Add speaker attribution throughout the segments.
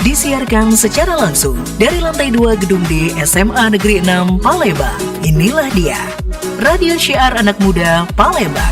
Speaker 1: Disiarkan secara langsung dari lantai 2 Gedung D SMA Negeri 6 Palembang. Inilah dia, Radio Syiar Anak Muda Palembang.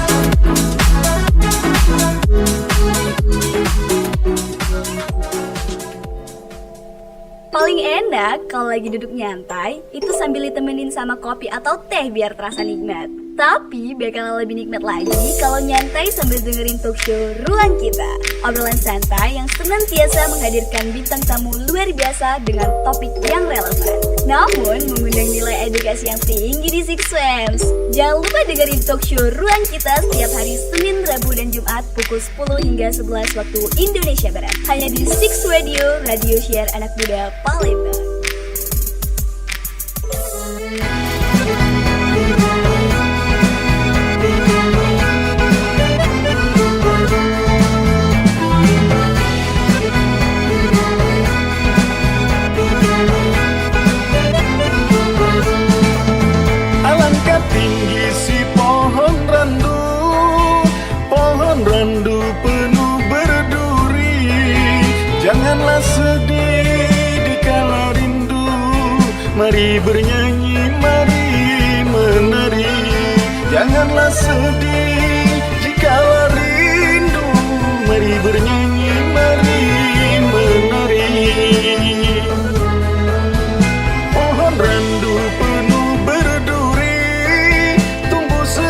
Speaker 2: Paling enak kalau lagi duduk nyantai, itu sambil ditemenin sama kopi atau teh biar terasa nikmat. Tapi bakal lebih nikmat lagi kalau nyantai sambil dengerin talk show Ruang Kita. Obrolan santai yang senantiasa menghadirkan bintang tamu luar biasa dengan topik yang relevan. Namun mengundang nilai edukasi yang tinggi di Six Sense. Jangan lupa dengerin talk show Ruang Kita setiap hari Senin, Rabu, dan Jumat pukul 10 hingga 11 waktu Indonesia Barat. Hanya di Six Radio, Radio Syiar Anak Muda Palembang.
Speaker 3: Tinggi si pohon randu penuh berduri. Janganlah sedih dikala rindu, mari bernyanyi, mari menari. Janganlah sedih jikala rindu, mari bernyanyi, mari menari. Pohon randu penuh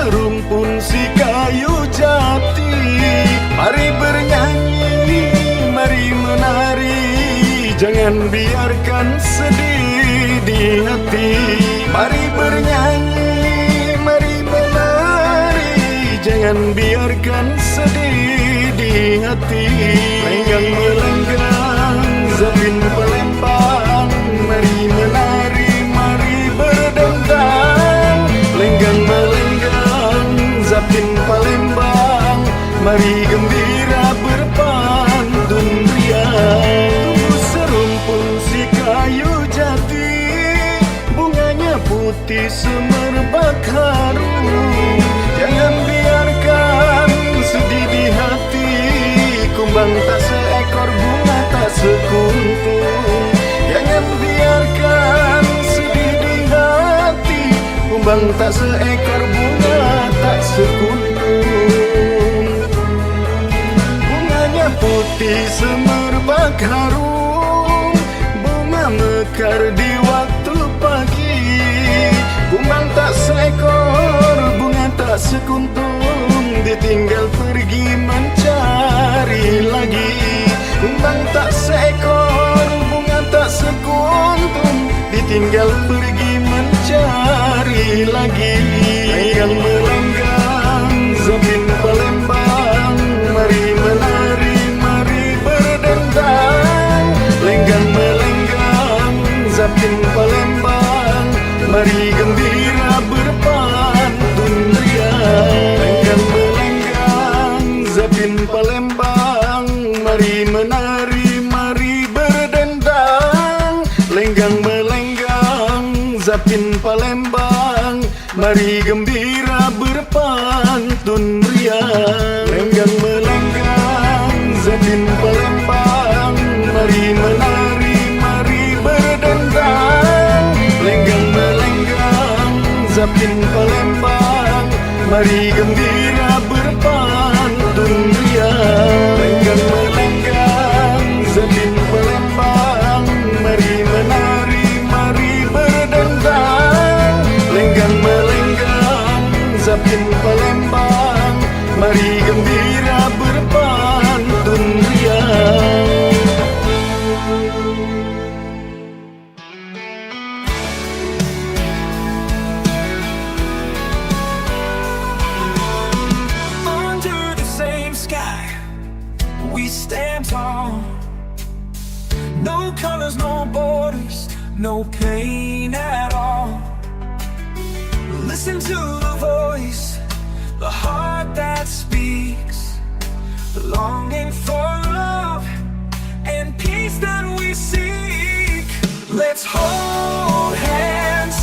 Speaker 3: rumpun si kayu jati, mari bernyanyi, mari menari. Jangan biarkan sedih di hati, mari bernyanyi, mari menari. Jangan biarkan sedih di hati. Lenggang melenggang, Zapin Palembang, mari menari, mari berdendang. Lenggang melenggang, Zapin Palembang, mari gembira berpantun riang. Tunggu serumpun si kayu jati, bunganya putih semerbak harum. Jangan biarkan sedih di hati, kumbang tak seekor, bunga tak sekuntum. Jangan biarkan sedih di hati, kumbang tak seekor, bunga tak sekuntum. Bunganya putih semerbak harum, bunga mekar di waktu pagi. Kumbang tak seekor, bunga tak sekuntum, ditinggal pergi mencari lagi. Kumbang tak seekor, bunga tak sekuntum, ditinggal pergi mencari lagi. Lenggang melenggang, Zapin Palembang, mari menari, mari berdendang. Lenggang melenggang, Zapin Palembang, mari gembira berpantun riang. Lenggang melenggang, Zapin Palembang, mari menari, mari berdendang. Lenggang melenggang, Zapin Palembang, mari gembira berpantun riang. Lenggang melenggang, Zapin Palembang, mari menari, mari berdendang. Lenggang melenggang, Zapin Palembang, mari gembira berpantun riang. Lenggang melenggang, Zapin Palembang, mari menari, mari berdendang. Lenggang melenggang, Zapin Palembang, mari gembira berpantun riang.
Speaker 4: Under the same sky, we stand tall. No colors, no borders, no pain at all. Listen to the voice, the heart that speaks, the longing for love and peace that we seek. Let's hold hands,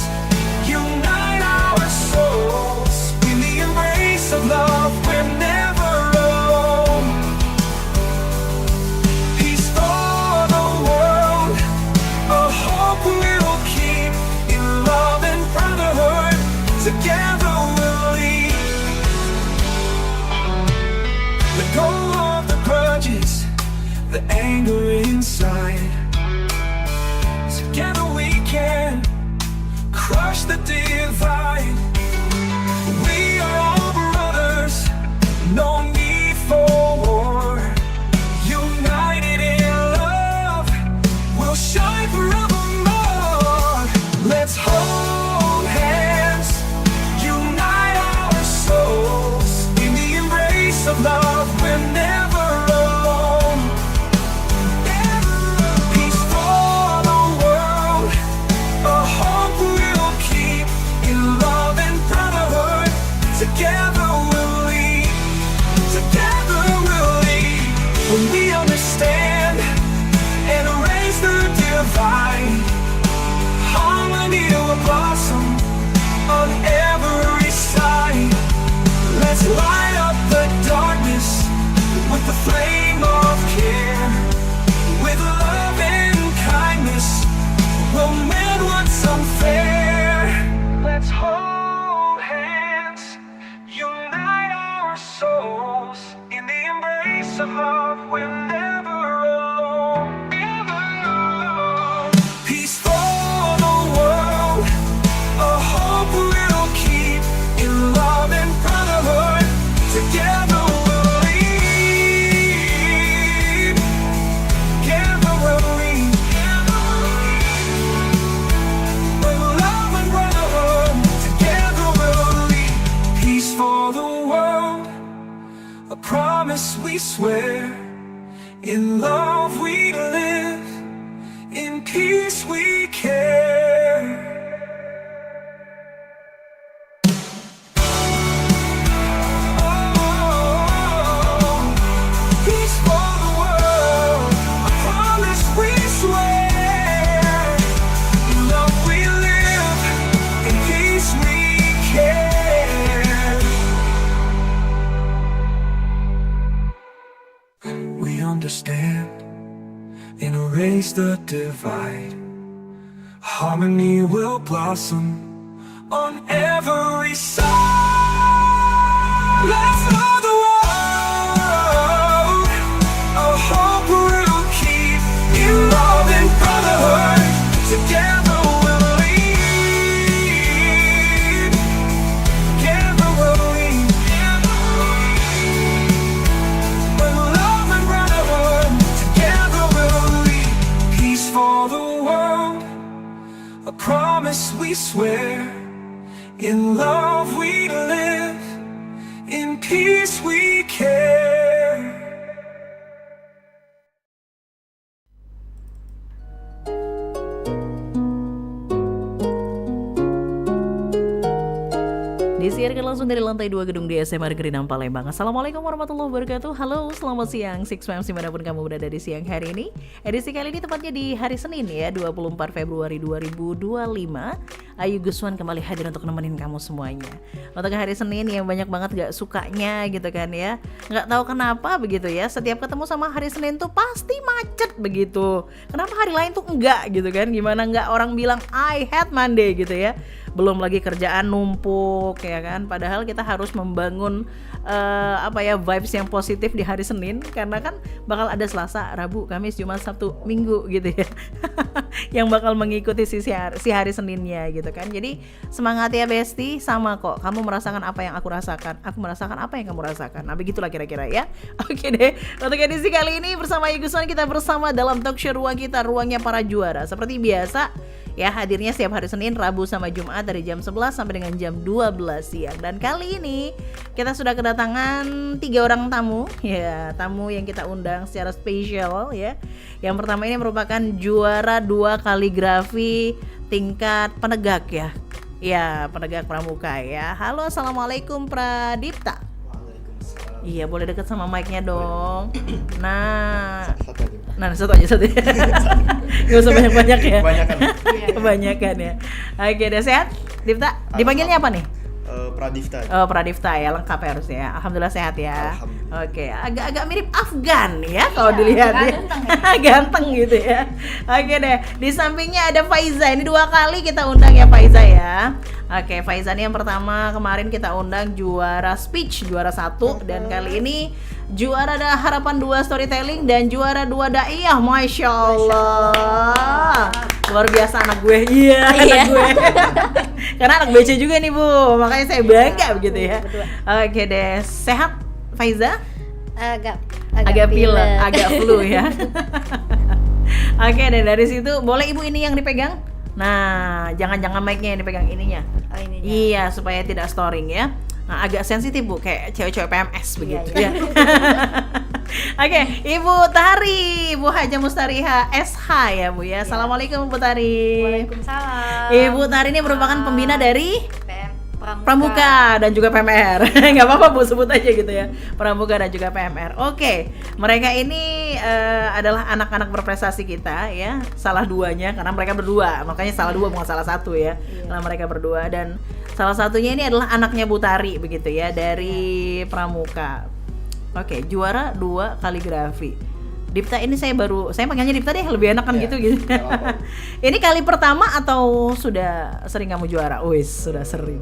Speaker 4: unite our souls in the embrace of love. We're never inside. Together we can crush the divide. We are all brothers, no need for war. United in love, we'll shine forevermore. Let's hold hands, unite our souls in the embrace of love. We're never alone. Peace for the world, a hope we'll keep in love and brotherhood. Together we'll lead, together we'll lead. When we understand and erase the divide, harmony will blossom on every side. Let's light up the darkness with the flame of care. With love and kindness, we'll mend what's unfair. Let's hold hands, unite our souls in the embrace of love. We're never alone, never alone. Peace for the world, a hope we'll keep in love and brotherhood. Together we'll lead, together we'll lead. With love and brotherhood, together we'll lead. Peace for the world, a promise we swear. In love we live, in peace we care. Peace for the world, a promise we swear. In love we live, in peace we care. We understand and erase the divide. Harmony will blossom on every side. Let's love the world, a hope we'll keep in love and brotherhood. Together we'll lead, together we'll lead. With love and brotherhood, together we'll lead. Peace for the world, a promise we swear. In love we live, in peace we care.
Speaker 1: Disiarkan langsung dari lantai 2 gedung di SMA Negeri 6 Palembang. Assalamualaikum warahmatullahi wabarakatuh. Halo, selamat siang 6 dimanapun kamu berada di siang hari ini. Edisi kali ini tepatnya di hari Senin ya, 24 Februari 2025. Ayu Guswan kembali hadir untuk nemenin kamu semuanya. Untuk hari Senin yang banyak banget gak sukanya gitu kan ya, gak tahu kenapa begitu ya, setiap ketemu sama hari Senin tuh pasti macet begitu. Kenapa hari lain tuh enggak gitu kan? Gimana enggak orang bilang I hate Monday gitu ya. Belum lagi kerjaan numpuk ya kan, padahal kita harus membangun vibes yang positif di hari Senin, karena kan bakal ada Selasa, Rabu, Kamis, Jumat, Sabtu, Minggu gitu ya yang bakal mengikuti si hari Seninnya gitu kan. Jadi semangat ya Besti, sama kok, kamu merasakan apa yang aku rasakan, aku merasakan apa yang kamu rasakan. Nah begitulah kira-kira ya. Oke deh, untuk edisi kali ini bersama Igusan kita bersama dalam talk show ruang kita, ruangnya para juara. Seperti biasa ya, hadirnya setiap hari Senin, Rabu, sama Jumat dari jam 11 sampai dengan jam 12 siang. Dan kali ini kita sudah kedatangan 3 orang tamu ya, tamu yang kita undang secara spesial ya. Yang pertama ini merupakan juara 2 kaligrafi tingkat penegak ya. Ya, penegak pramuka ya. Halo, assalamualaikum Pradipta. Iya, boleh deket sama mic-nya dong. Nah, satu aja. Gak usah banyak-banyak ya. Kebanyakan ya. Oke, udah sehat? Dipta, dipanggilnya apa nih?
Speaker 5: Pradipta.
Speaker 1: Oh, Pradipta ya, lengkap ya harusnya. Alhamdulillah sehat ya. Oke, agak-agak mirip Afgan ya kalau
Speaker 2: Iya,
Speaker 1: dilihat ya.
Speaker 2: ganteng
Speaker 1: Ganteng gitu ya. Oke deh, di sampingnya ada Faiza. Ini 2 kali kita undang ya Faiza ya. Oke, Faiza ini yang pertama kemarin kita undang juara speech, juara 1, dan kali ini juara ada harapan 2 storytelling dan juara 2 daiyah. Masya Allah. Luar biasa anak gue. Iya, anak gue. Karena anak BC juga nih Bu, makanya saya bangga begitu ya. Oke deh, sehat Faiza? Agak pilek, agak flu ya. Oke deh, dari situ boleh Ibu ini yang dipegang? Nah, jangan mic-nya yang dipegang, ininya.
Speaker 2: Oh, ininya.
Speaker 1: Iya, supaya tidak storing ya. Nah, agak sensitif Bu, kayak cewek-cewek PMS begitu ya. Oke, Ibu Tari, Bu Haja Mustariha SH ya Bu ya. Assalamualaikum Bu Tari.
Speaker 2: Waalaikumsalam.
Speaker 1: Ibu Tari ini merupakan pembina dari
Speaker 2: Pramuka.
Speaker 1: Pramuka dan juga PMR. Nggak apa-apa Bu, sebut aja gitu ya. Pramuka dan juga PMR. Oke, mereka ini adalah anak-anak berprestasi kita ya. Salah duanya karena mereka berdua, makanya salah 2 bukan salah 1 ya. Karena mereka berdua, dan salah satunya ini adalah anaknya Bu Tari begitu ya, dari Pramuka. Oke, juara 2 kaligrafi. Dipta ini saya panggilnya Dipta deh, lebih enak kan
Speaker 3: Ya,
Speaker 1: gitu.
Speaker 3: nggak apa-apa.
Speaker 1: Ini kali pertama atau sudah sering kamu juara? Wis, sudah sering.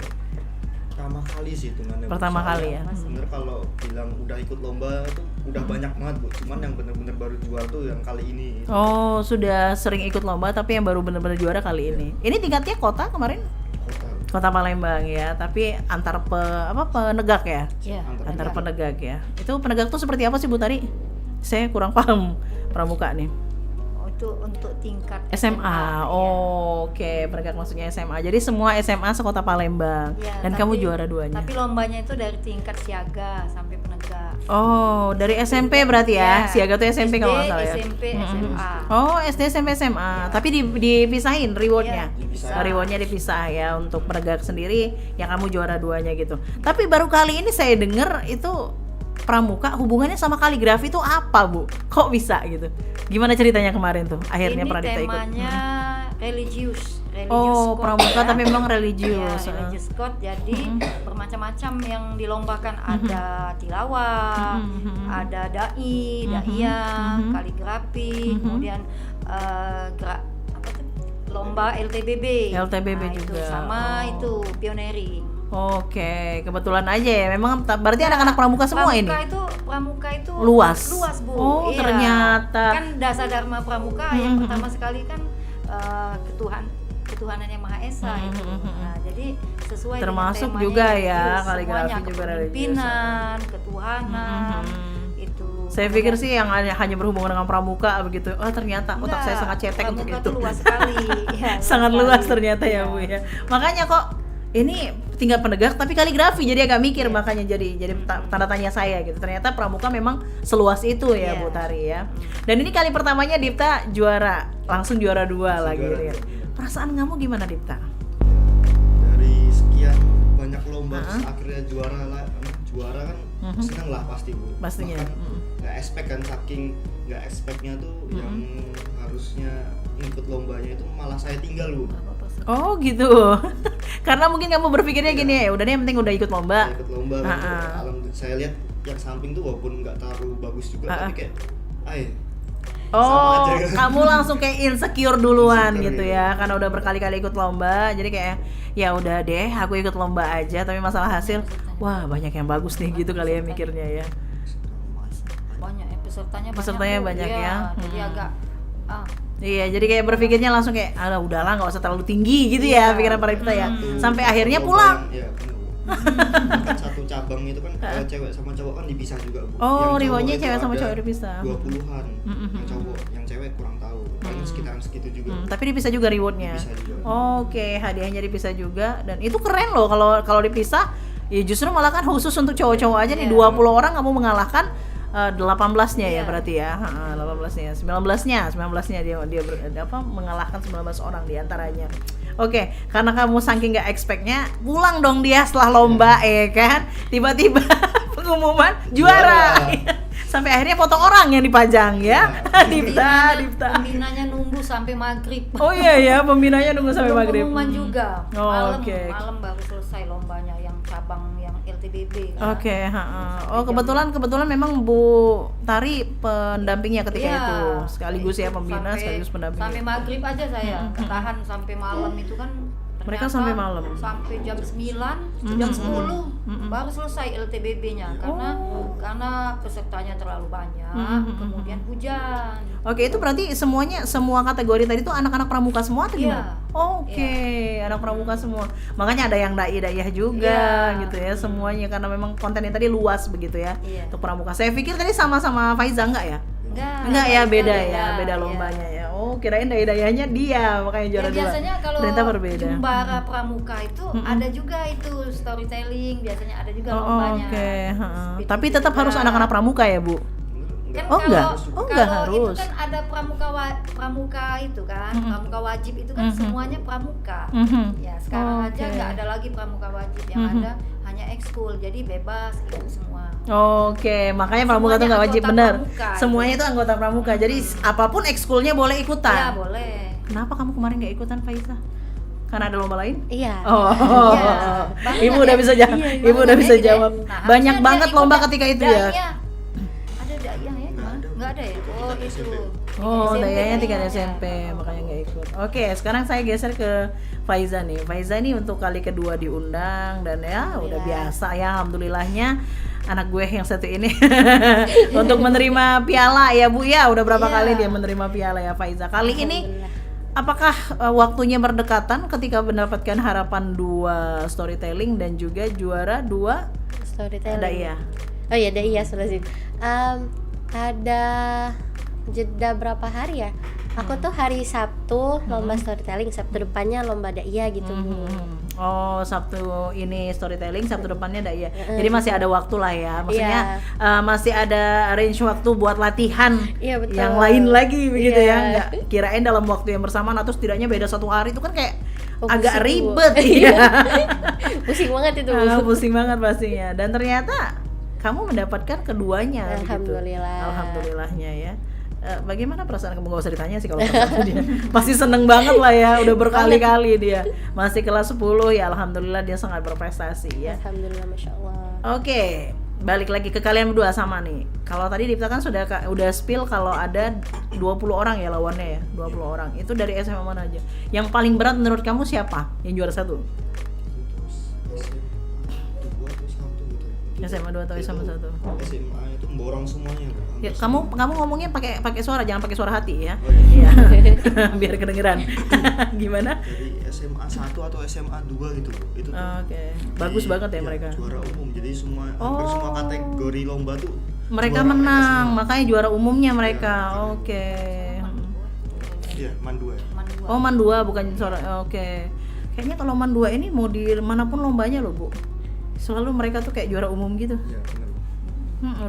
Speaker 3: Pertama kali sih hitungannya. Bu.
Speaker 1: Pertama
Speaker 3: Soalnya
Speaker 1: kali ya.
Speaker 3: Sebenarnya kalau bilang udah ikut lomba tuh udah banyak banget Bu. Cuman yang bener-bener baru juara tuh yang kali ini.
Speaker 1: Oh, sudah sering ikut lomba tapi yang baru benar-benar juara kali ini. Ini tingkatnya kota kemarin?
Speaker 3: Kota.
Speaker 1: Kota Palembang ya, tapi antar penegak ya?
Speaker 2: Iya.
Speaker 1: Antar penegak ya. Itu penegak tuh seperti apa sih Bu Tari? Saya kurang paham Pramuka nih.
Speaker 2: Oh, itu untuk tingkat
Speaker 1: SMA.
Speaker 2: ya.
Speaker 1: Oh, oke, penegak maksudnya SMA. Jadi semua SMA sekota Palembang.
Speaker 2: Ya,
Speaker 1: Dan kamu juara 2-nya.
Speaker 2: Tapi lombanya itu dari tingkat siaga sampai penegak.
Speaker 1: Oh, dari SMP berarti ya?
Speaker 2: Ya,
Speaker 1: Siaga tuh SMP kalau nggak
Speaker 2: SD,
Speaker 1: salah ya.
Speaker 2: SMP,
Speaker 1: Mm-mm.
Speaker 2: SMA.
Speaker 1: Oh, SD, SMP, SMA. Tapi dipisahin rewardnya.
Speaker 2: Iya, dipisah.
Speaker 1: Rewardnya dipisah ya untuk penegak sendiri. Yang kamu juara 2-nya gitu. Tapi baru kali ini saya dengar itu Pramuka hubungannya sama kaligrafi itu apa Bu? Kok bisa gitu? Gimana ceritanya kemarin tuh? Akhirnya
Speaker 2: Ini
Speaker 1: Pradipta ikut.
Speaker 2: temanya religius
Speaker 1: Oh,
Speaker 2: code
Speaker 1: Pramuka
Speaker 2: ya.
Speaker 1: tapi memang
Speaker 2: Ya,
Speaker 1: religius.
Speaker 2: religious code. Jadi bermacam-macam yang dilombakan, ada tilawah, ada daiyah, kaligrafi, kemudian gerak apa tuh? Lomba LTBB.
Speaker 1: LTBB
Speaker 2: Nah, itu
Speaker 1: juga.
Speaker 2: sama
Speaker 1: Oh.
Speaker 2: itu pioneering.
Speaker 1: Oke, kebetulan aja ya. Memang berarti anak-anak Pramuka semua ini.
Speaker 2: Pramuka itu
Speaker 1: Luas.
Speaker 2: Bu.
Speaker 1: Oh,
Speaker 2: Iya.
Speaker 1: ternyata.
Speaker 2: Kan dasar dharma Pramuka yang pertama sekali kan ketuhanan yang Maha Esa itu. Nah, jadi sesuai
Speaker 1: Termasuk
Speaker 2: dengan temanya
Speaker 1: juga ya,
Speaker 2: religius.
Speaker 1: kaligrafi
Speaker 2: Semuanya,
Speaker 1: juga religius.
Speaker 2: kepemimpinan, ketuhanan, itu.
Speaker 1: Saya pikir sih yang hanya berhubungan dengan Pramuka begitu. Oh, ternyata otak saya sangat cetek untuk
Speaker 2: Pramuka
Speaker 1: itu.
Speaker 2: tuh luas sekali. Ya,
Speaker 1: Sangat luas
Speaker 2: sekali.
Speaker 1: ternyata ya Bu ya. Makanya kok ini tinggal penegak tapi kaligrafi, jadi agak mikir makanya jadi tanda tanya saya gitu. Ternyata Pramuka memang seluas itu ya
Speaker 2: Iya.
Speaker 1: Bu Tari ya. Dan ini kali pertamanya Dipta juara, langsung juara 2 lagi
Speaker 3: juara
Speaker 1: ya.
Speaker 3: 2.
Speaker 1: Perasaan kamu gimana Dipta?
Speaker 3: Dari sekian banyak lomba terus akhirnya juara kan seneng lah pasti Bu.
Speaker 1: Pastinya.
Speaker 3: Bahkan nggak expect kan, saking nggak expectnya tuh yang harusnya ikut lombanya itu malah saya tinggal Bu.
Speaker 1: Oh gitu. Karena mungkin kamu berpikirnya gini ya, udah deh yang penting udah ikut lomba.
Speaker 3: Saya ikut lomba kan, alhamdulillah saya lihat yang samping tuh walaupun nggak terlalu bagus juga tapi kayak
Speaker 1: Oh,
Speaker 3: sama aja.
Speaker 1: kamu langsung kayak insecure duluan
Speaker 3: Insecure,
Speaker 1: gitu
Speaker 3: iya.
Speaker 1: ya, karena udah berkali-kali ikut lomba, jadi kayak ya udah deh, aku ikut lomba aja, tapi masalah hasil, wah banyak yang bagus nih gitu kali ya mikirnya ya.
Speaker 2: Banyak ya, pesertanya
Speaker 1: Pesertanya
Speaker 2: Bu.
Speaker 1: banyak
Speaker 2: Iya,
Speaker 1: ya.
Speaker 2: Jadi agak
Speaker 1: Iya, jadi kayak berpikirnya langsung kayak, alah udahlah nggak usah terlalu tinggi gitu ya pikiran Pradipta ya. Sampai akhirnya
Speaker 3: Lomba
Speaker 1: pulang.
Speaker 3: yang- Iya, benar. Kan satu cabang itu kan cewek sama cowok kan dipisah juga Bu.
Speaker 1: Oh,
Speaker 3: Yang cowok
Speaker 1: rewardnya
Speaker 3: itu
Speaker 1: cewek sama
Speaker 3: ada
Speaker 1: cowok dipisah.
Speaker 3: 20-an. Yang cowok, yang cewek kurang tahu. Paling sekitaran segitu juga.
Speaker 1: Tapi dipisah juga rewardnya.
Speaker 3: Dipisah juga.
Speaker 1: Oke, hadiahnya dipisah juga, dan itu keren loh kalau dipisah. Ya justru malah kan khusus untuk cowok-cowok aja nih, 20 orang kamu mengalahkan 18-nya ya berarti ya. 18-nya, 19-nya dia mengalahkan 19 orang di antaranya. Oke, karena kamu saking gak expect-nya, pulang dong dia setelah lomba kan. Tiba-tiba pengumuman juara. Sampai akhirnya foto orang yang dipajang ya. Dipta.
Speaker 2: Pembinanya nunggu sampai maghrib.
Speaker 1: Oh iya ya, pembinanya nunggu sampai maghrib.
Speaker 2: Pengumuman juga.
Speaker 1: Oh,
Speaker 2: Malam
Speaker 1: oke.
Speaker 2: baru selesai lombanya, yang cabang yang
Speaker 5: LTBB kan.
Speaker 1: Oke, oh kebetulan memang Bu Tari pendampingnya ketika
Speaker 5: Iya,
Speaker 1: itu, sekaligus ya pembina, sekaligus pendamping.
Speaker 5: Sampai maghrib aja saya ketahan sampai malam itu kan.
Speaker 1: Mereka
Speaker 5: ternyata
Speaker 1: sampai malam?
Speaker 5: Sampai jam 9, jam 10 baru selesai LTBB-nya karena pesertanya terlalu banyak, kemudian hujan.
Speaker 1: Oke, itu berarti semua kategori tadi itu anak-anak pramuka semua atau
Speaker 5: Iya.
Speaker 1: gimana? Oke, anak pramuka semua. Makanya ada yang dai-daiyah juga
Speaker 5: Iya.
Speaker 1: gitu ya, semuanya karena memang kontennya tadi luas begitu ya.
Speaker 5: Iya.
Speaker 1: Untuk pramuka. Saya pikir tadi sama-sama Faiza enggak ya?
Speaker 5: Enggak
Speaker 1: Ya, beda
Speaker 5: kita
Speaker 1: ya, beda
Speaker 5: iya.
Speaker 1: lombanya ya. Oh, kirain dai-daiyahnya dia, makanya
Speaker 5: Ya,
Speaker 1: juara dua.
Speaker 5: biasanya kalau
Speaker 1: Ternyata berbeda.
Speaker 5: Jumbara Pramuka itu ada juga itu storytelling, biasanya ada juga
Speaker 1: Oh,
Speaker 5: lombanya.
Speaker 1: oke.
Speaker 5: Itu
Speaker 1: Tapi
Speaker 5: juga.
Speaker 1: tetap harus anak-anak pramuka ya, Bu?
Speaker 5: Kan
Speaker 1: Oh, enggak?
Speaker 5: kalau-
Speaker 1: Oh, enggak
Speaker 5: kalau
Speaker 1: harus.
Speaker 5: itu kan ada pramuka itu kan, pramuka wajib itu kan semuanya pramuka. Ya sekarang aja
Speaker 1: Oke.
Speaker 5: nggak ada lagi pramuka wajib, yang ada hanya ekskul, jadi bebas ikut semua.
Speaker 1: Oke, makanya pramuka
Speaker 5: Semuanya
Speaker 1: tuh nggak wajib,
Speaker 5: anggota
Speaker 1: bener.
Speaker 5: pramuka,
Speaker 1: Semuanya itu anggota pramuka. Jadi apapun ekskulnya boleh
Speaker 5: Ya
Speaker 1: ikutan.
Speaker 5: boleh.
Speaker 1: Kenapa kamu kemarin nggak ikutan, Faiza? Karena ada lomba lain?
Speaker 6: Iya.
Speaker 1: Oh,
Speaker 5: Iya. Banyak
Speaker 1: ibu udah
Speaker 5: ya?
Speaker 1: bisa jawab.
Speaker 5: Iya,
Speaker 1: Ibu udah
Speaker 5: banyak
Speaker 1: bisa
Speaker 5: ya.
Speaker 1: jawab.
Speaker 5: Nah,
Speaker 1: Banyak
Speaker 5: harusnya
Speaker 1: banget
Speaker 5: dia
Speaker 1: lomba
Speaker 5: ikut
Speaker 1: ketika itu ya.
Speaker 5: daiyah. Ada daiyah ya? Nggak ada ya? Oh itu.
Speaker 1: Oh,
Speaker 5: SMP
Speaker 1: dayanya tingkat
Speaker 5: daiyah.
Speaker 1: SMP, makanya nggak ikut. Oke, sekarang saya geser ke Faiza nih. Faiza nih untuk kali kedua diundang dan ya udah biasa ya, alhamdulillahnya anak gue yang satu ini untuk menerima piala ya Bu ya. Udah berapa
Speaker 5: Iya.
Speaker 1: kali dia menerima piala ya Faiza? Kali ini apakah waktunya berdekatan ketika mendapatkan harapan 2 storytelling dan juga juara 2
Speaker 6: Storytelling.
Speaker 1: daiyah?
Speaker 6: Oh iya, daiyah selesai. Ada jeda berapa hari ya? Aku tuh hari Sabtu lomba storytelling, Sabtu depannya lomba daiyah gitu, Bu.
Speaker 1: Oh, Sabtu ini storytelling, Sabtu depannya daiyah. Jadi masih ada waktu lah ya. Maksudnya masih ada range waktu buat latihan
Speaker 6: Iya, betul.
Speaker 1: yang lain lagi begitu
Speaker 6: Iya.
Speaker 1: ya. Nggak kirain dalam waktu yang bersamaan atau setidaknya beda 1 hari itu kan kayak
Speaker 6: Oh,
Speaker 1: agak
Speaker 6: pusing, Bu.
Speaker 1: ribet ya.
Speaker 6: Pusing banget itu, Bu.
Speaker 1: Pusing banget pastinya. Dan ternyata kamu mendapatkan keduanya begitu.
Speaker 6: Alhamdulillah.
Speaker 1: Alhamdulillahnya ya. Bagaimana perasaan kamu? Gak usah ditanya sih kalau perasaan dia. Pasti seneng banget lah ya, udah berkali-kali dia. Masih kelas 10 ya, alhamdulillah dia sangat berprestasi ya.
Speaker 6: Alhamdulillah, Masya Allah.
Speaker 1: Oke, balik lagi ke kalian berdua sama nih. Kalau tadi Dipta kan udah spill kalau ada 20 orang ya lawannya ya, 20 orang. Itu dari SMA mana aja? Yang paling berat menurut kamu siapa? Yang juara 1? SMA 2 atau SMA 1?
Speaker 3: SMA itu memborong semuanya kan.
Speaker 1: Ya, kamu ngomongnya pakai suara, jangan pakai suara hati ya.
Speaker 3: Oh, iya.
Speaker 1: Iya. Biar kedengeran. Gimana?
Speaker 3: Dari SMA 1 atau SMA 2 gitu Bu. Itu tuh
Speaker 1: Oke. Bagus banget ya mereka.
Speaker 3: juara umum. Jadi hampir semua kategori lomba tuh
Speaker 1: Mereka
Speaker 3: juara
Speaker 1: menang,
Speaker 3: semua.
Speaker 1: makanya juara umumnya mereka. Oke.
Speaker 3: Iya, Man 2 ya.
Speaker 1: Oh, Man 2 bukan suara. Oke. Kayaknya kalau Man 2 ini mau di manapun lombanya loh, Bu. Selalu mereka tuh kayak juara umum gitu.
Speaker 3: Iya, benar.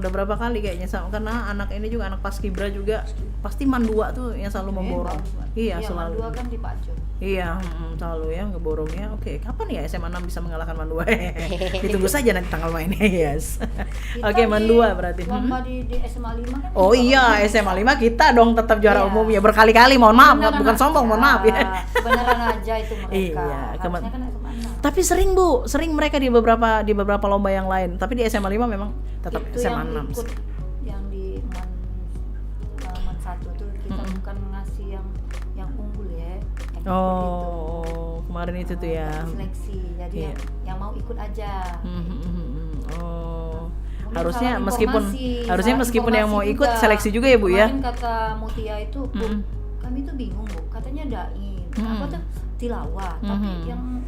Speaker 1: Udah berapa kali kayaknya sama, karena anak ini juga anak paskibra juga pasti Man 2 tuh yang selalu memborong. Iya, selalu.
Speaker 5: Dua kan di Pak Jo.
Speaker 1: Iya, selalu ya ngeborongnya. Oke, kapan ya SMA 6 bisa mengalahkan Man 2? Ditunggu saja nanti tanggal mainnya, yes. Oke, Man 2 berarti.
Speaker 5: Lomba di SMA 5 kan.
Speaker 1: Oh iya, SMA 5 kita dong tetap juara
Speaker 5: Iya.
Speaker 1: umum ya berkali-kali. Mohon maaf,
Speaker 5: Beneran
Speaker 1: bukan
Speaker 5: aja.
Speaker 1: sombong, mohon maaf ya.
Speaker 5: Beneran aja itu mereka.
Speaker 1: Iya,
Speaker 5: Harusnya kan SMA 6.
Speaker 1: Tapi sering Bu, sering mereka di beberapa lomba yang lain. Tapi di SMA 5 memang tetap
Speaker 5: Itu
Speaker 1: SMA
Speaker 5: yang
Speaker 1: 6.
Speaker 5: ikut yang di Man 1 tuh kita bukan ngasih yang unggul ya. Yang ikut
Speaker 1: Oh, kemarin itu tuh ya.
Speaker 5: itu. Seleksi. Jadi
Speaker 1: Iya.
Speaker 5: yang mau ikut aja.
Speaker 1: Oh.
Speaker 5: Mungkin
Speaker 1: Harusnya
Speaker 5: salah
Speaker 1: meskipun
Speaker 5: informasi,
Speaker 1: meskipun yang mau
Speaker 5: informasi
Speaker 1: ikut
Speaker 5: juga.
Speaker 1: seleksi juga ya Bu ya.
Speaker 5: Kemarin kata Mutia itu, Bu, kami tuh bingung Bu, katanya dain, apa tuh tilawah, tapi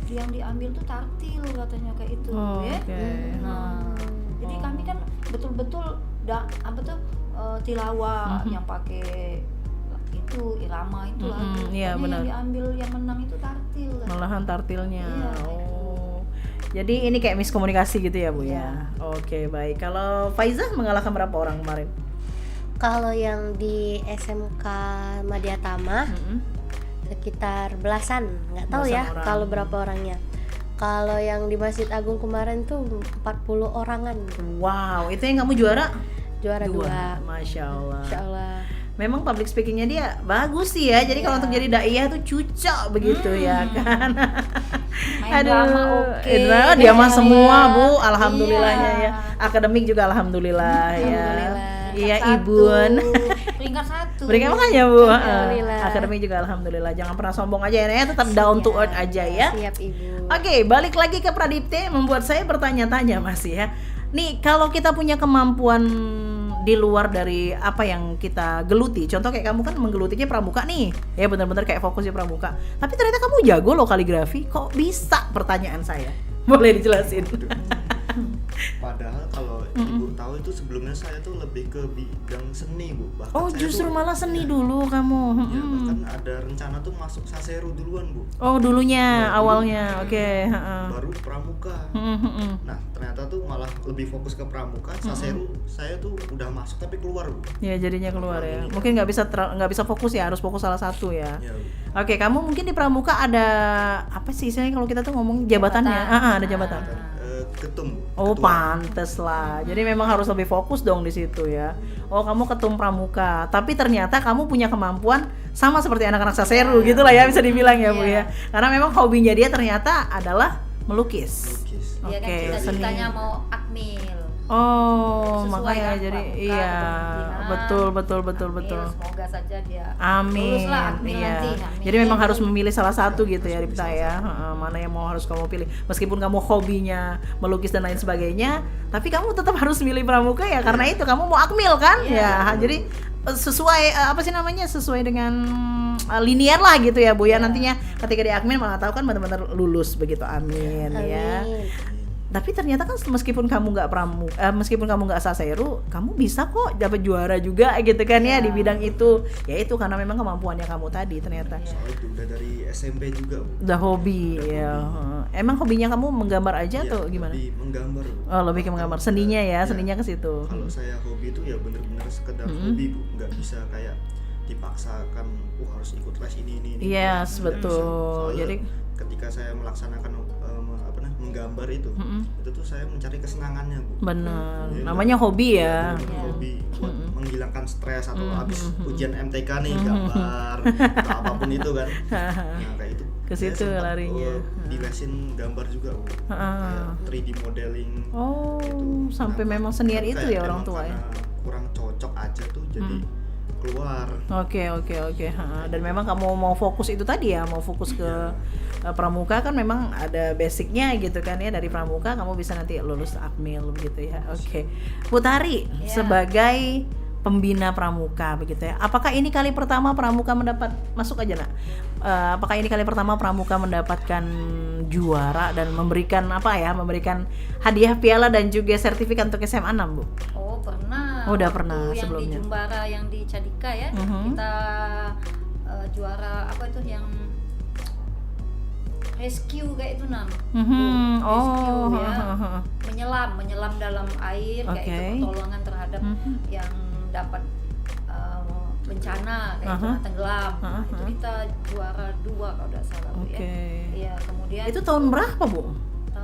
Speaker 5: yang diambil tuh tartil katanya kayak itu,
Speaker 1: Oh,
Speaker 5: ya.
Speaker 1: oke.
Speaker 5: Nah, jadi kami kan betul-betul tilawah yang pakai itu irama itu
Speaker 1: iya,
Speaker 5: tapi
Speaker 1: benar.
Speaker 5: yang diambil yang menang itu tartil.
Speaker 1: Malahan tartilnya.
Speaker 5: Iya.
Speaker 1: Oh. Jadi ini kayak miskomunikasi gitu ya Bu ya. Oke, baik. Kalau Faiza mengalahkan berapa orang kemarin?
Speaker 6: Kalau yang di SMK Madiatama sekitar belasan, nggak tahu
Speaker 1: Belasan
Speaker 6: ya
Speaker 1: orang.
Speaker 6: kalau berapa orangnya. Kalau yang di Masjid Agung kemarin tuh 40 orangan,
Speaker 1: Wow, itu yang kamu juara?
Speaker 6: juara 2.
Speaker 1: Masya Allah.
Speaker 6: Insya Allah.
Speaker 1: memang public speakingnya dia bagus sih ya. Jadi kalau untuk jadi daiyah tuh cocok begitu ya kan.
Speaker 5: Main drama oke.
Speaker 1: Dia mah semua
Speaker 5: Iya.
Speaker 1: Bu, alhamdulillahnya
Speaker 5: Iya.
Speaker 1: ya. Akademik juga alhamdulillah ya.
Speaker 6: Alhamdulillah.
Speaker 1: Iya
Speaker 5: Satu.
Speaker 1: Ibun.
Speaker 5: Peringkat 1.
Speaker 1: Berikan makanya Bu.
Speaker 6: Alhamdulillah.
Speaker 1: Akademik juga alhamdulillah. Jangan pernah sombong aja ya, tetap down to earth aja ya.
Speaker 6: Siap Ibu.
Speaker 1: Oke, balik lagi ke Pradipte membuat saya bertanya-tanya Mas ya. Nih, kalau kita punya kemampuan di luar dari apa yang kita geluti, contoh kayak kamu kan menggelutinya pramuka nih, ya benar-benar kayak fokusnya pramuka. Tapi ternyata kamu jago loh kaligrafi, kok bisa? Pertanyaan saya, boleh dijelasin?
Speaker 3: Padahal kalau ibu tahu itu sebelumnya saya tuh lebih ke bidang seni Bu. Bahkan
Speaker 1: Oh,
Speaker 3: saya
Speaker 1: justru
Speaker 3: tuh,
Speaker 1: malah seni dulu kamu.
Speaker 3: ya, bahkan ada rencana tuh masuk Saseru duluan Bu.
Speaker 1: Oh, dulunya
Speaker 3: Ya,
Speaker 1: awalnya, oke. heeh.
Speaker 3: Baru pramuka. Nah ternyata tuh malah lebih fokus ke pramuka. Saseru saya tuh udah masuk tapi keluar Bu.
Speaker 1: Ya jadinya keluar ya. Mungkin nggak bisa fokus ya, harus fokus salah satu ya.
Speaker 3: Ya, Bu.
Speaker 1: Oke, kamu mungkin di pramuka ada apa sih istilahnya kalau kita tuh ngomong jabatannya? Ada jabatan.
Speaker 3: Ketum Bu.
Speaker 1: Oh,
Speaker 3: Ketua.
Speaker 1: pantes lah. Jadi memang harus lebih fokus dong di situ ya. Oh, kamu ketum pramuka. Tapi ternyata kamu punya kemampuan sama seperti anak-anak Saseru gitu lah ya, bisa dibilang ya Bu ya. Karena memang hobinya dia ternyata adalah melukis.
Speaker 3: Lukis.
Speaker 5: Dia kan
Speaker 1: Oke,
Speaker 5: cita-citanya
Speaker 1: seni.
Speaker 5: mau akmil.
Speaker 1: Oh,
Speaker 5: Sesuai
Speaker 1: makanya
Speaker 5: kan
Speaker 1: jadi
Speaker 5: pramuka,
Speaker 1: iya,
Speaker 5: kepemimpinan.
Speaker 1: betul.
Speaker 5: Akmil, semoga saja dia
Speaker 1: Amin.
Speaker 5: lulus lah akmil
Speaker 1: Iya.
Speaker 5: nanti. Amin.
Speaker 1: Jadi memang harus memilih salah satu gitu ya, Ripta ya. Mana yang mau harus kamu pilih. Meskipun kamu hobinya melukis dan lain sebagainya, tapi kamu tetap harus milih pramuka ya karena itu kamu mau akmil kan? Ya, jadi sesuai apa sih namanya? Sesuai dengan linear lah gitu ya, Bu ya. Nantinya ketika di akmil malah tahu kan benar-benar lulus begitu. Amin ya.
Speaker 6: Amin.
Speaker 1: Tapi ternyata kan meskipun kamu nggak Saseru, kamu bisa kok dapat juara juga gitu kan ya di bidang itu. Ya itu karena memang kemampuannya kamu tadi ternyata.
Speaker 3: Soalnya itu udah dari SMP juga Bu.
Speaker 1: Udah hobi ya. Emang hobinya kamu menggambar aja
Speaker 3: Iya,
Speaker 1: atau gimana?
Speaker 3: Lebih menggambar Bu.
Speaker 1: Oh, lebih ke menggambar. Seninya ya, seninya ke situ.
Speaker 3: Kalau saya hobi itu ya bener-bener sekedar hobi Bu, nggak bisa kayak dipaksakan harus ikut les ini.
Speaker 1: Yes,
Speaker 3: Nggak
Speaker 1: betul.
Speaker 3: bisa. Soalnya
Speaker 1: Jadi
Speaker 3: ketika saya melaksanakan menggambar itu tuh saya mencari kesenangannya Bu.
Speaker 1: bener.
Speaker 3: Jadi
Speaker 1: Namanya hobi ya.
Speaker 3: bener-bener hobi buat menghilangkan stres atau habis ujian MTK nih gambar atau apapun itu kan. Nah kayak itu
Speaker 1: Ke
Speaker 3: saya
Speaker 1: situ
Speaker 3: sempat,
Speaker 1: larinya.
Speaker 3: dilesin gambar juga Bu. Kayak 3D modeling.
Speaker 1: Oh,
Speaker 3: gitu.
Speaker 1: sampai
Speaker 3: Nah,
Speaker 1: memang senior
Speaker 3: kayak
Speaker 1: itu ya orang
Speaker 3: emang
Speaker 1: tua ya.
Speaker 3: karena kurang cocok aja tuh jadi keluar.
Speaker 1: Oke. Dan memang kamu mau fokus itu tadi ya, mau fokus ke pramuka kan memang ada basicnya gitu kan ya, dari pramuka kamu bisa nanti lulus akmil begitu ya. Oke. Putari sebagai pembina pramuka begitu ya. Apakah ini kali pertama pramuka masuk aja nak? Apakah ini kali pertama pramuka mendapatkan juara dan memberikan hadiah piala dan juga sertifikat untuk SMA 6 Bu?
Speaker 5: Oh, pernah.
Speaker 1: Oh, udah
Speaker 5: Waktu
Speaker 1: pernah
Speaker 5: yang
Speaker 1: sebelumnya.
Speaker 5: di Jumbara yang di Cadika ya. Kita juara apa itu yang rescue kayak itu
Speaker 1: Mhm.
Speaker 5: rescue
Speaker 1: Oh,
Speaker 5: ya. Menyelam dalam air kayak
Speaker 1: Oke.
Speaker 5: itu pertolongan terhadap yang dapat bencana kayak itu tenggelam. Nah, itu kita juara 2 kalau tidak salah Bu, ya.
Speaker 1: Oke.
Speaker 5: Iya, kemudian
Speaker 1: Itu tahun berapa Bu?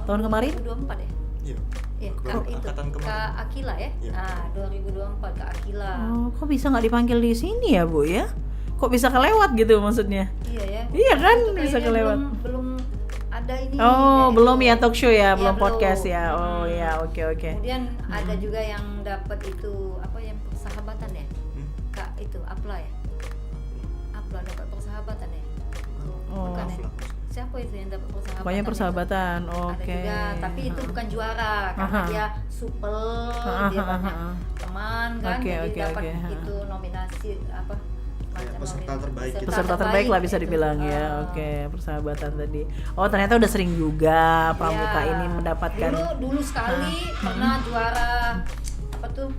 Speaker 1: Tahun kemarin?
Speaker 5: 2024 ya.
Speaker 3: Iya.
Speaker 5: Iya,
Speaker 3: Baru
Speaker 5: itu
Speaker 3: angkatan kemarin.
Speaker 5: Kak Akila ya.
Speaker 3: Iya.
Speaker 5: Nah, 2024 Kak Akila.
Speaker 1: Oh, kok bisa nggak dipanggil di sini ya Bu ya? Kok bisa kelewat gitu maksudnya?
Speaker 5: Iya ya.
Speaker 1: Iya kan,
Speaker 5: Itu
Speaker 1: bisa
Speaker 5: kayaknya
Speaker 1: kelewat.
Speaker 5: Belum ada ini.
Speaker 1: Oh,
Speaker 5: kayak
Speaker 1: belum
Speaker 5: itu.
Speaker 1: ya talk show ya,
Speaker 5: Iya,
Speaker 1: belum podcast
Speaker 5: belum.
Speaker 1: ya. Oh ya, oke.
Speaker 5: Kemudian ada juga yang dapat itu apa yang persahabatan ya? Kak itu Apla ya? Apla dapat persahabatan ya?
Speaker 1: Oh.
Speaker 5: Bukan ya? Siapa itu yang dapat persahabatan?
Speaker 1: Pokoknya
Speaker 5: itu?
Speaker 1: persahabatan.
Speaker 5: Ada
Speaker 1: Oke.
Speaker 5: juga, tapi itu bukan juara karena dia supel, dia banyak teman kan,
Speaker 1: Oke,
Speaker 5: jadi
Speaker 1: oke,
Speaker 5: dapat
Speaker 1: oke.
Speaker 5: itu nominasi apa?
Speaker 3: Kayak
Speaker 5: macam
Speaker 3: peserta
Speaker 5: nominasi.
Speaker 3: terbaik gitu.
Speaker 1: Peserta terbaik lah bisa
Speaker 5: gitu.
Speaker 1: dibilang ya.
Speaker 5: Ah.
Speaker 1: Oke, persahabatan tadi. Oh, ternyata udah sering juga pramuka
Speaker 5: Iya.
Speaker 1: ini mendapatkan.
Speaker 5: Dulu sekali pernah juara apa tuh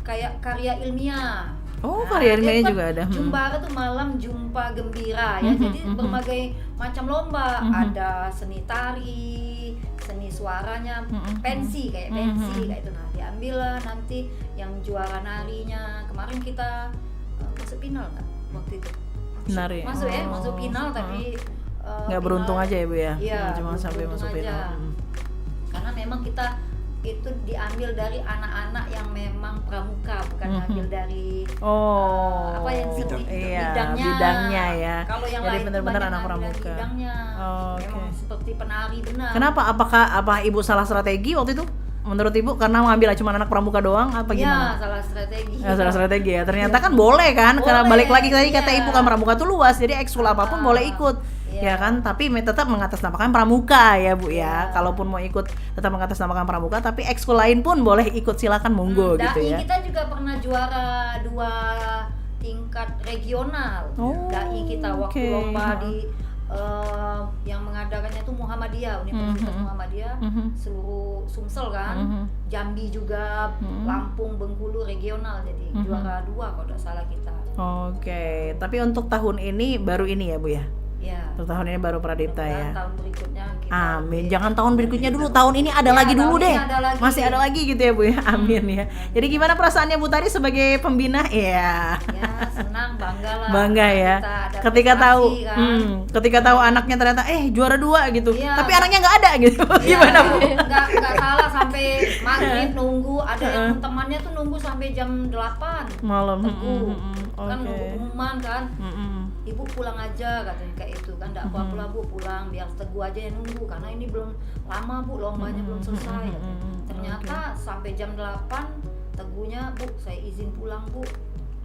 Speaker 5: kayak karya ilmiah.
Speaker 1: Oh, karya ilmiahnya
Speaker 5: dia kan
Speaker 1: juga ada.
Speaker 5: Jumbara tuh malam jumpa gembira ya. Jadi berbagai macam lomba, ada seni tari, seni suaranya, pensi kayak pensi kayak itu. Nah, diambil lah nanti yang juara narinya. Kemarin kita masuk final nggak waktu itu?
Speaker 1: Nari.
Speaker 5: Masuk ya,
Speaker 1: Oh.
Speaker 5: masuk final tapi
Speaker 1: Nggak beruntung aja ya Bu ya.
Speaker 5: Iya,
Speaker 1: Cuma
Speaker 5: belum
Speaker 1: sampai
Speaker 5: beruntung
Speaker 1: masuk
Speaker 5: aja.
Speaker 1: final.
Speaker 5: Karena memang kita itu diambil dari anak-anak yang memang pramuka, bukan ngambil dari apa yang
Speaker 1: bidangnya ya.
Speaker 5: Kalau yang
Speaker 1: jadi
Speaker 5: lain
Speaker 1: benar-benar
Speaker 5: banyak
Speaker 1: anak
Speaker 5: ngambil dari
Speaker 1: pramuka.
Speaker 5: bidangnya. Memang seperti penari benar.
Speaker 1: Kenapa? Apa ibu salah strategi waktu itu? Menurut ibu karena mengambil cuma anak pramuka doang apa gimana?
Speaker 5: Ya, salah strategi.
Speaker 1: Salah strategi ya. Ternyata kan boleh kan? Karena
Speaker 5: Boleh,
Speaker 1: balik lagi tadi kata
Speaker 5: iya.
Speaker 1: ibu kan pramuka tuh luas, jadi ekskul apapun boleh ikut.
Speaker 5: Iya.
Speaker 1: Ya kan? Tapi tetap mengatasnamakan pramuka ya Bu ya. Kalaupun mau ikut tetap mengatasnamakan pramuka, tapi ekskul lain pun boleh ikut, silakan monggo gitu ya.
Speaker 5: Kita juga pernah juara 2 tingkat regional. Dai kita waktu lomba di yang mengadakannya itu Muhammadiyah, Universitas Muhammadiyah, seluruh Sumsel kan, Jambi juga, Lampung, Bengkulu regional, jadi juara 2 kalau tidak salah kita.
Speaker 1: Oke, tapi untuk tahun ini baru ini ya Bu ya?
Speaker 5: Ya.
Speaker 1: Untuk tahun ini baru Pradipta ya.
Speaker 5: Tahun berikutnya kita
Speaker 1: Amin. Jangan tahun berikutnya dulu, tahun ini ada lagi
Speaker 5: tahun
Speaker 1: dulu
Speaker 5: ini
Speaker 1: deh.
Speaker 5: ada lagi.
Speaker 1: Masih ada lagi gitu ya Bu ya. Amin ya. Jadi gimana perasaannya Bu Tari sebagai pembina? Ya.
Speaker 5: Ya, senang, bangga lah.
Speaker 1: Bangga ya.
Speaker 5: Kita ada
Speaker 1: Ketika
Speaker 5: prestasi,
Speaker 1: tahu
Speaker 5: kan.
Speaker 1: ketika tahu anaknya ternyata juara 2 gitu.
Speaker 5: Iya.
Speaker 1: Tapi anaknya nggak ada gitu. Gimana Bu?
Speaker 5: Nggak salah sampai maghrib nunggu, ada yang temannya tuh nunggu sampai jam 8
Speaker 1: Malam.
Speaker 5: Teguh. Kan
Speaker 1: Oke.
Speaker 5: nunggu pengumuman kan. Ibu pulang aja katanya kayak itu kan, enggak apa-apa lah Bu, pulang biar Teguh aja yang nunggu karena ini belum lama Bu, lombanya belum selesai. Ternyata sampai jam 8 Teguhnya, Bu saya izin pulang Bu,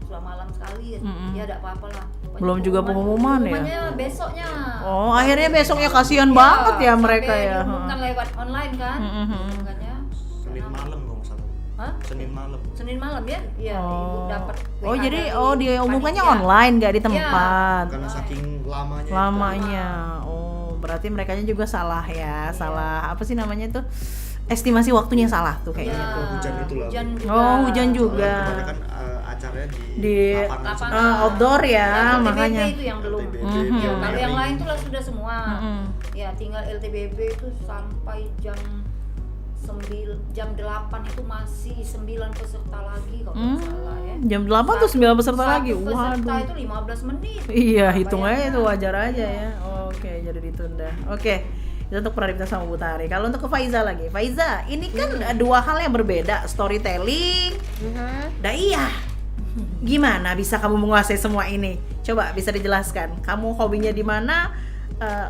Speaker 5: sudah malam sekali. Ya enggak apa-apa lah. Pokoknya
Speaker 1: Belum juga pengumuman ya?
Speaker 5: Pengumumannya besoknya.
Speaker 1: Oh, akhirnya besoknya kasihan
Speaker 5: Ya,
Speaker 1: banget ya mereka
Speaker 5: sampai
Speaker 1: ya.
Speaker 5: diumumkan lewat online kan. Makanya
Speaker 3: Senin malam kalau nggak salah.
Speaker 5: Hah?
Speaker 3: Senin malam.
Speaker 5: Senin malam ya? Iya, Ibu dapat
Speaker 1: Oh,
Speaker 5: WA
Speaker 1: jadi
Speaker 5: dari
Speaker 1: dia umumkannya
Speaker 5: panitia.
Speaker 1: online, nggak di tempat.
Speaker 3: Karena saking lamanya.
Speaker 1: Lamanya. Oh, berarti merekanya juga salah ya. Salah apa sih namanya tuh? Estimasi waktunya salah tuh kayaknya
Speaker 5: Ya,
Speaker 1: tuh.
Speaker 3: Hujan itu lah, Bu.
Speaker 5: Hujan juga.
Speaker 1: Oh, hujan juga.
Speaker 3: Kebanyakan acaranya
Speaker 1: Di
Speaker 3: lapangan semua.
Speaker 1: outdoor ya,
Speaker 5: LTBB
Speaker 1: makanya.
Speaker 5: itu yang belum.
Speaker 3: LTBB,
Speaker 5: Ya, kalau
Speaker 3: pionir
Speaker 5: yang lain
Speaker 3: ini.
Speaker 5: tuh lah sudah semua. Ya, tinggal LTBB itu sampai jam 8 itu masih 9 peserta lagi kalau nggak salah ya.
Speaker 1: Jam 8 tuh 9 peserta
Speaker 5: Satu
Speaker 1: lagi.
Speaker 5: peserta
Speaker 1: Waduh.
Speaker 5: itu 15 menit.
Speaker 1: Iya, hitung aja
Speaker 5: Bayangkan.
Speaker 1: itu wajar aja ya. Oke, jadi ditunda. Oke. Itu untuk Pradipta sama Bu Tari. Kalau untuk ke Faiza lagi. Faiza, ini kan dua hal yang berbeda, storytelling, daiyah. Gimana bisa kamu menguasai semua ini? Coba bisa dijelaskan. Kamu hobinya di mana?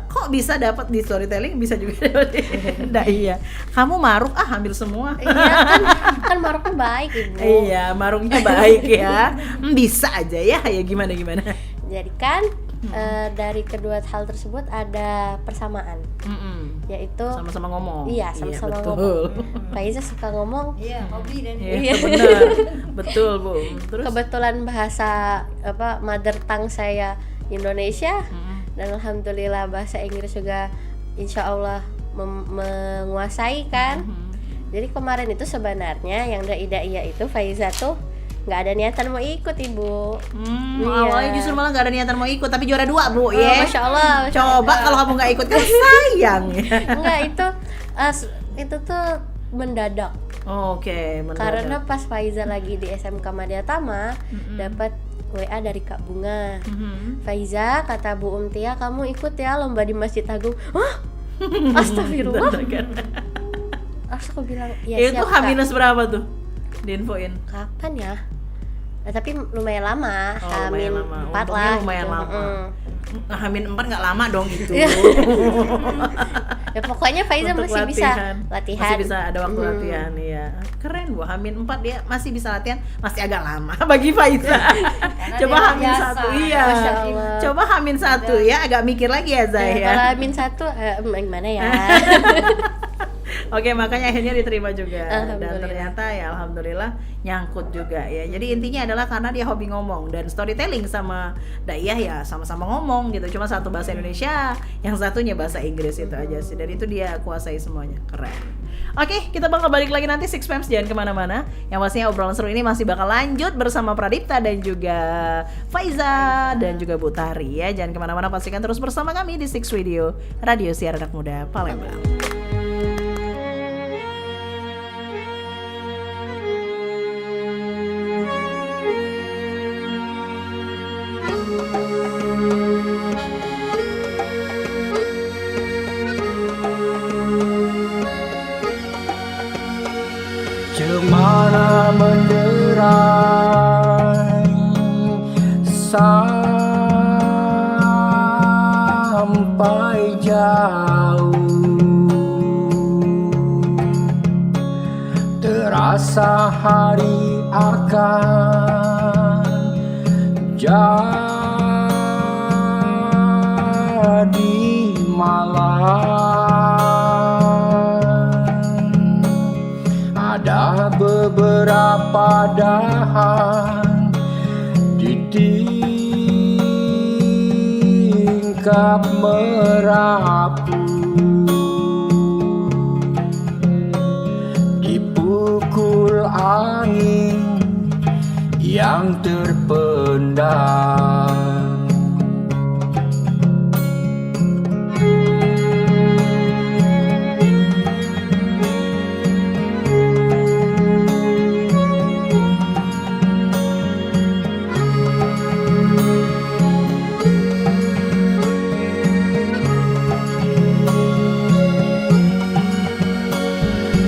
Speaker 1: Kok bisa dapat di storytelling, bisa juga dapat di daiyah. Kamu maruk ambil semua.
Speaker 6: Iya kan maruknya baik Ibu.
Speaker 1: Iya, maruknya baik ya. Bisa aja ya. Ya gimana.
Speaker 6: Jadi kan dari kedua hal tersebut ada persamaan, yaitu
Speaker 1: Sama-sama ngomong.
Speaker 6: iya sama-sama
Speaker 1: betul.
Speaker 6: ngomong. Faiza suka ngomong,
Speaker 5: Iya, hobi dan
Speaker 1: Iya, benar. Betul, Bu. Terus
Speaker 6: kebetulan bahasa mother tongue saya Indonesia, dan alhamdulillah bahasa Inggris juga insya Allah menguasai kan. Jadi kemarin itu sebenarnya yang daiyah itu Faiza tuh nggak ada niatan mau ikut Ibu. Iya.
Speaker 1: awalnya justru malah nggak ada niatan mau ikut, tapi juara 2 Bu
Speaker 6: Oh,
Speaker 1: ya.
Speaker 6: Masya Allah.
Speaker 1: Coba kalau kamu nggak ikut kan sayang ya.
Speaker 6: Enggak, itu tuh mendadak.
Speaker 1: Oke, mendadak.
Speaker 6: Karena pas Faiza lagi di SMK Madiatama dapat WA dari Kak Bunga. Faiza, kata Bu Umtia, kamu ikut ya lomba di Masjid Agung. Hah? Astagfirullah. Terus aku bilang, ya
Speaker 1: Itu
Speaker 6: siap, Kak.
Speaker 1: H- berapa tuh? Diinfoin.
Speaker 6: Kapan ya? Tapi lumayan lama,
Speaker 1: Oh, lumayan lama.
Speaker 6: 4
Speaker 1: Untungnya
Speaker 6: lah.
Speaker 1: lumayan
Speaker 6: gitu.
Speaker 1: lama. Hamin 4 nggak lama dong itu.
Speaker 6: Ya pokoknya Faiza
Speaker 1: Untuk
Speaker 6: masih bisa latihan.
Speaker 1: Masih bisa ada waktu latihan ya. Keren Bu, Hamin 4 dia masih bisa latihan, masih agak lama bagi Faiza. Coba
Speaker 5: dia
Speaker 1: Hamin
Speaker 5: biasa.
Speaker 1: 1 iya.
Speaker 6: Masya Allah.
Speaker 1: Coba Hamin 1 ya, agak mikir lagi ya Zai ya.
Speaker 6: Kalau min 1 gimana ya?
Speaker 1: Oke, makanya akhirnya diterima juga. Dan
Speaker 6: Alhamdulillah.
Speaker 1: ternyata ya alhamdulillah nyangkut juga ya. Jadi intinya adalah karena dia hobi ngomong, dan storytelling sama daiyah ya sama-sama ngomong gitu. Cuma satu bahasa Indonesia, yang satunya bahasa Inggris, itu aja sih. Dan itu dia kuasai semuanya. Keren. Oke, kita bakal balik lagi nanti Six Pams, jangan kemana-mana. Yang pastinya obrolan seru ini masih bakal lanjut bersama Pradipta dan juga Faiza dan juga Bu Tari ya. Jangan kemana-mana, pastikan terus bersama kami di Six Radio, Radio Siar Anak Muda Palembang.
Speaker 7: mana menderai sampai jauh, terasa hari akan jadi malam. Ada beberapa dahan di tingkap Merapu, dipukul angin yang terpendam.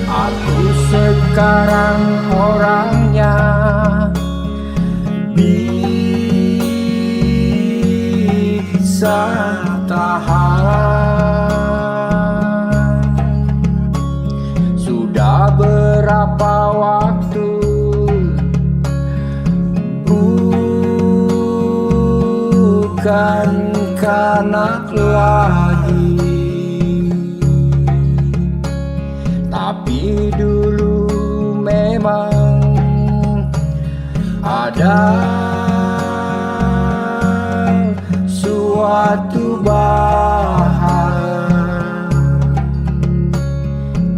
Speaker 7: Aku sekarang orangnya bisa tahan. Sudah berapa waktu bukan kanak lagi, tapi dulu memang ada suatu bahan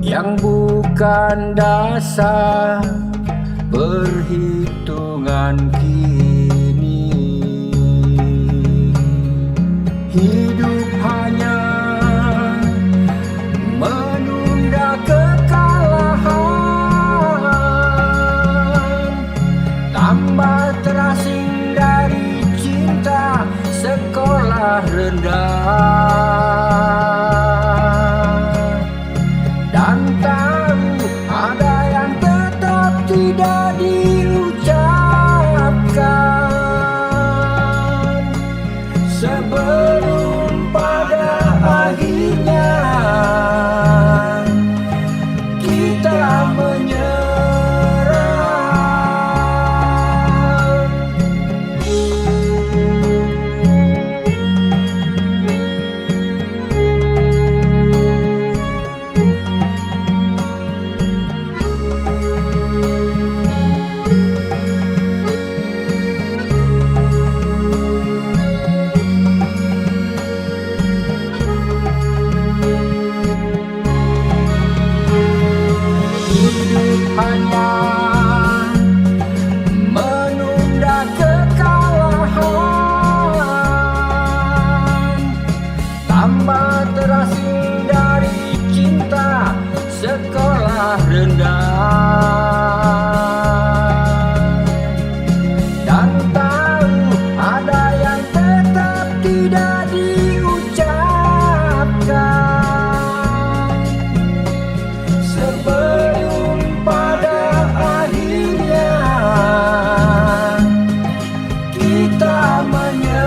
Speaker 7: yang bukan dasar perhitungan kini. Hidup hanya menunda kekalahan, tambah terasing dari cinta sekolah rendah. Dan tahu ada yang tetap tidak diucapkan sebelum pada akhirnya kita menyerah. Hidup hanya menunda kekalahan, tambah terasing dari cinta sekolah rendah. Dan tahu ada yang tetap tidak diucapkan sebelum pada akhirnya kita menyerah.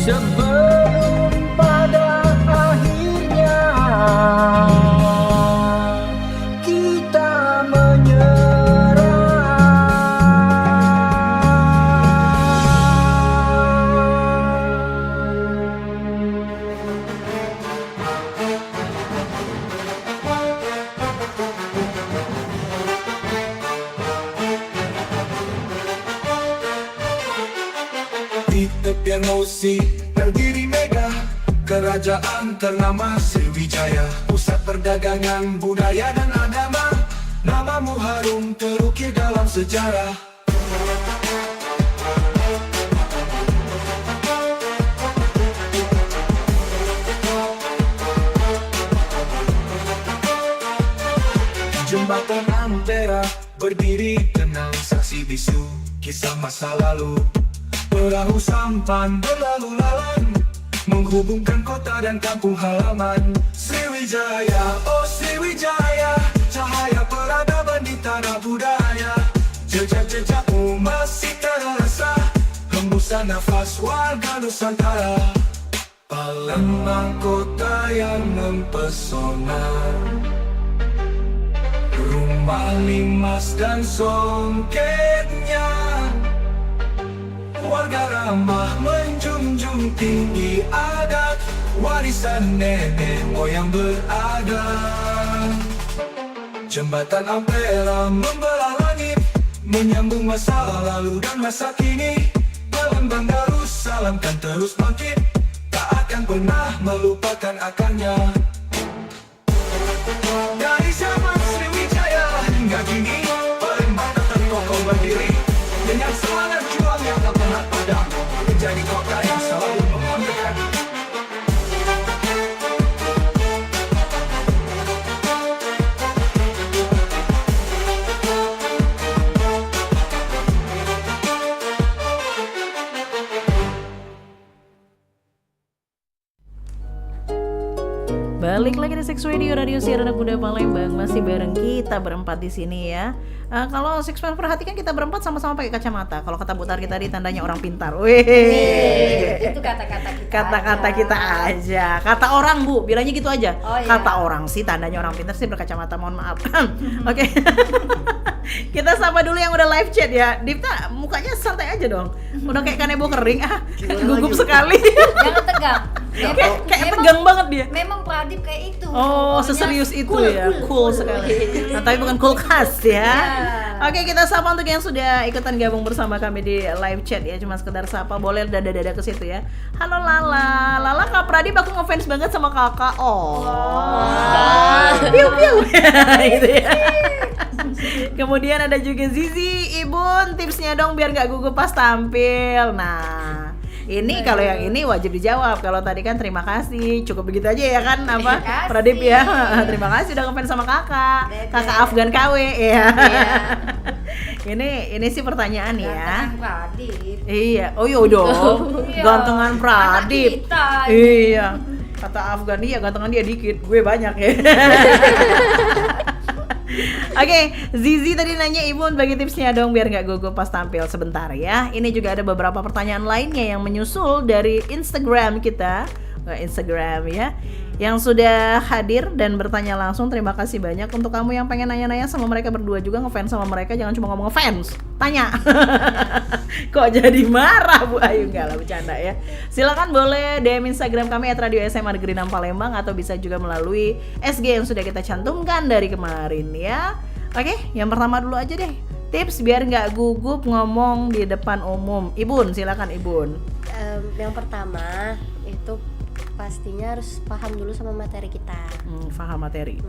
Speaker 7: Sebelum pada akhirnya kita
Speaker 4: Di tepian Losi berdiri megah, kerajaan ternama Sriwijaya, pusat perdagangan, budaya dan agama. Namamu harum terukir dalam sejarah. Jembatan Ampera berdiri tenang, saksi bisu kisah masa lalu. Perahu sampan berlalu lalang, menghubungkan kota dan kampung halaman. Sriwijaya, oh Sriwijaya, cahaya peradaban di tanah budaya. Jejak-jejak masih terasa, hembusan nafas warga Nusantara. Palembang kota yang mempesona, rumah limas dan songketnya. Warga ramah menjunjung tinggi adat, warisan nenek moyang berada. Jembatan Ampera membelah langit, menyambung masa lalu dan masa kini. Palembang Darussalam kan terus bangkit, tak akan pernah melupakan akarnya. Dari zaman Sriwijaya hingga kini, Palembang tetap kokoh berdiri dengan semangat juang yang tak pernah padam, menjadi kota yang selalu membanggakan.
Speaker 1: Balik lagi di Six Radio, radio siaran anak muda Palembang. Masih bareng kita berempat di sini ya. Kalau Six Man perhatikan kita berempat sama-sama pakai kacamata. Kalau kata Bu Tarki tadi tandanya orang pintar. Wih.
Speaker 5: Itu kata-kata kita.
Speaker 1: Kata-kata kita aja. Kata orang Bu, bilangnya gitu aja.
Speaker 5: Oh, iya.
Speaker 1: Kata orang sih tandanya orang pintar sih berkacamata. Mohon maaf. Oke. Kita sapa dulu yang udah live chat ya. Dipta mukanya santai aja dong. Udah kayak kanebo kering gugup sekali.
Speaker 5: Jangan tegang.
Speaker 1: Kayak tegang banget dia.
Speaker 5: Memang Pradip kayak itu.
Speaker 1: Oh,
Speaker 5: Orangnya
Speaker 1: seserius itu
Speaker 5: cool,
Speaker 1: ya, cool sekali. Nah, tapi bukan kulkas ya.
Speaker 5: Ya.
Speaker 1: Oke, kita sapa untuk yang sudah ikutan gabung bersama kami di live chat ya. Cuma sekedar sapa, boleh dada-dada ke situ ya. Halo Lala, Lala Kak Pradip aku ngefans banget sama kakak. Oh, piu-piu, gitu ya. Kemudian ada juga Zizi, Ibun, tipsnya dong biar nggak gugup pas tampil. Nah, ini kalau yang ini wajib dijawab. Kalau tadi kan terima kasih, cukup begitu aja ya kan apa
Speaker 5: Terima kasih.
Speaker 1: Pradip ya. Terima kasih udah ngefans sama kakak, kakak Afgan KW ya. Ini sih pertanyaan ya.
Speaker 5: Gantengan Pradip.
Speaker 1: Iya, oh iya dong,
Speaker 5: Iya.
Speaker 1: gantengan Pradip.
Speaker 5: Anak kita.
Speaker 1: Iya, kata Afgan dia gantengan dia dikit, gue banyak ya. Oke, Zizi tadi nanya Ibun bagi tipsnya dong biar nggak gugup pas tampil sebentar ya. Ini juga ada beberapa pertanyaan lainnya yang menyusul dari Instagram kita, Instagram ya, yang sudah hadir dan bertanya langsung. Terima kasih banyak untuk kamu yang pengen nanya-nanya sama mereka berdua juga, ngefans sama mereka, jangan cuma ngomong ngefans, tanya. Kok jadi marah Bu Ayu? Enggak lah, bercanda ya. Silakan boleh DM Instagram kami @radio_SM_Negeri 6 Palembang atau bisa juga melalui SG yang sudah kita cantumkan dari kemarin ya. Oke, yang pertama dulu aja deh. Tips biar nggak gugup ngomong di depan umum. Ibun, silakan Ibun.
Speaker 6: Yang pertama itu pastinya harus paham dulu sama materi kita.
Speaker 1: Paham materi.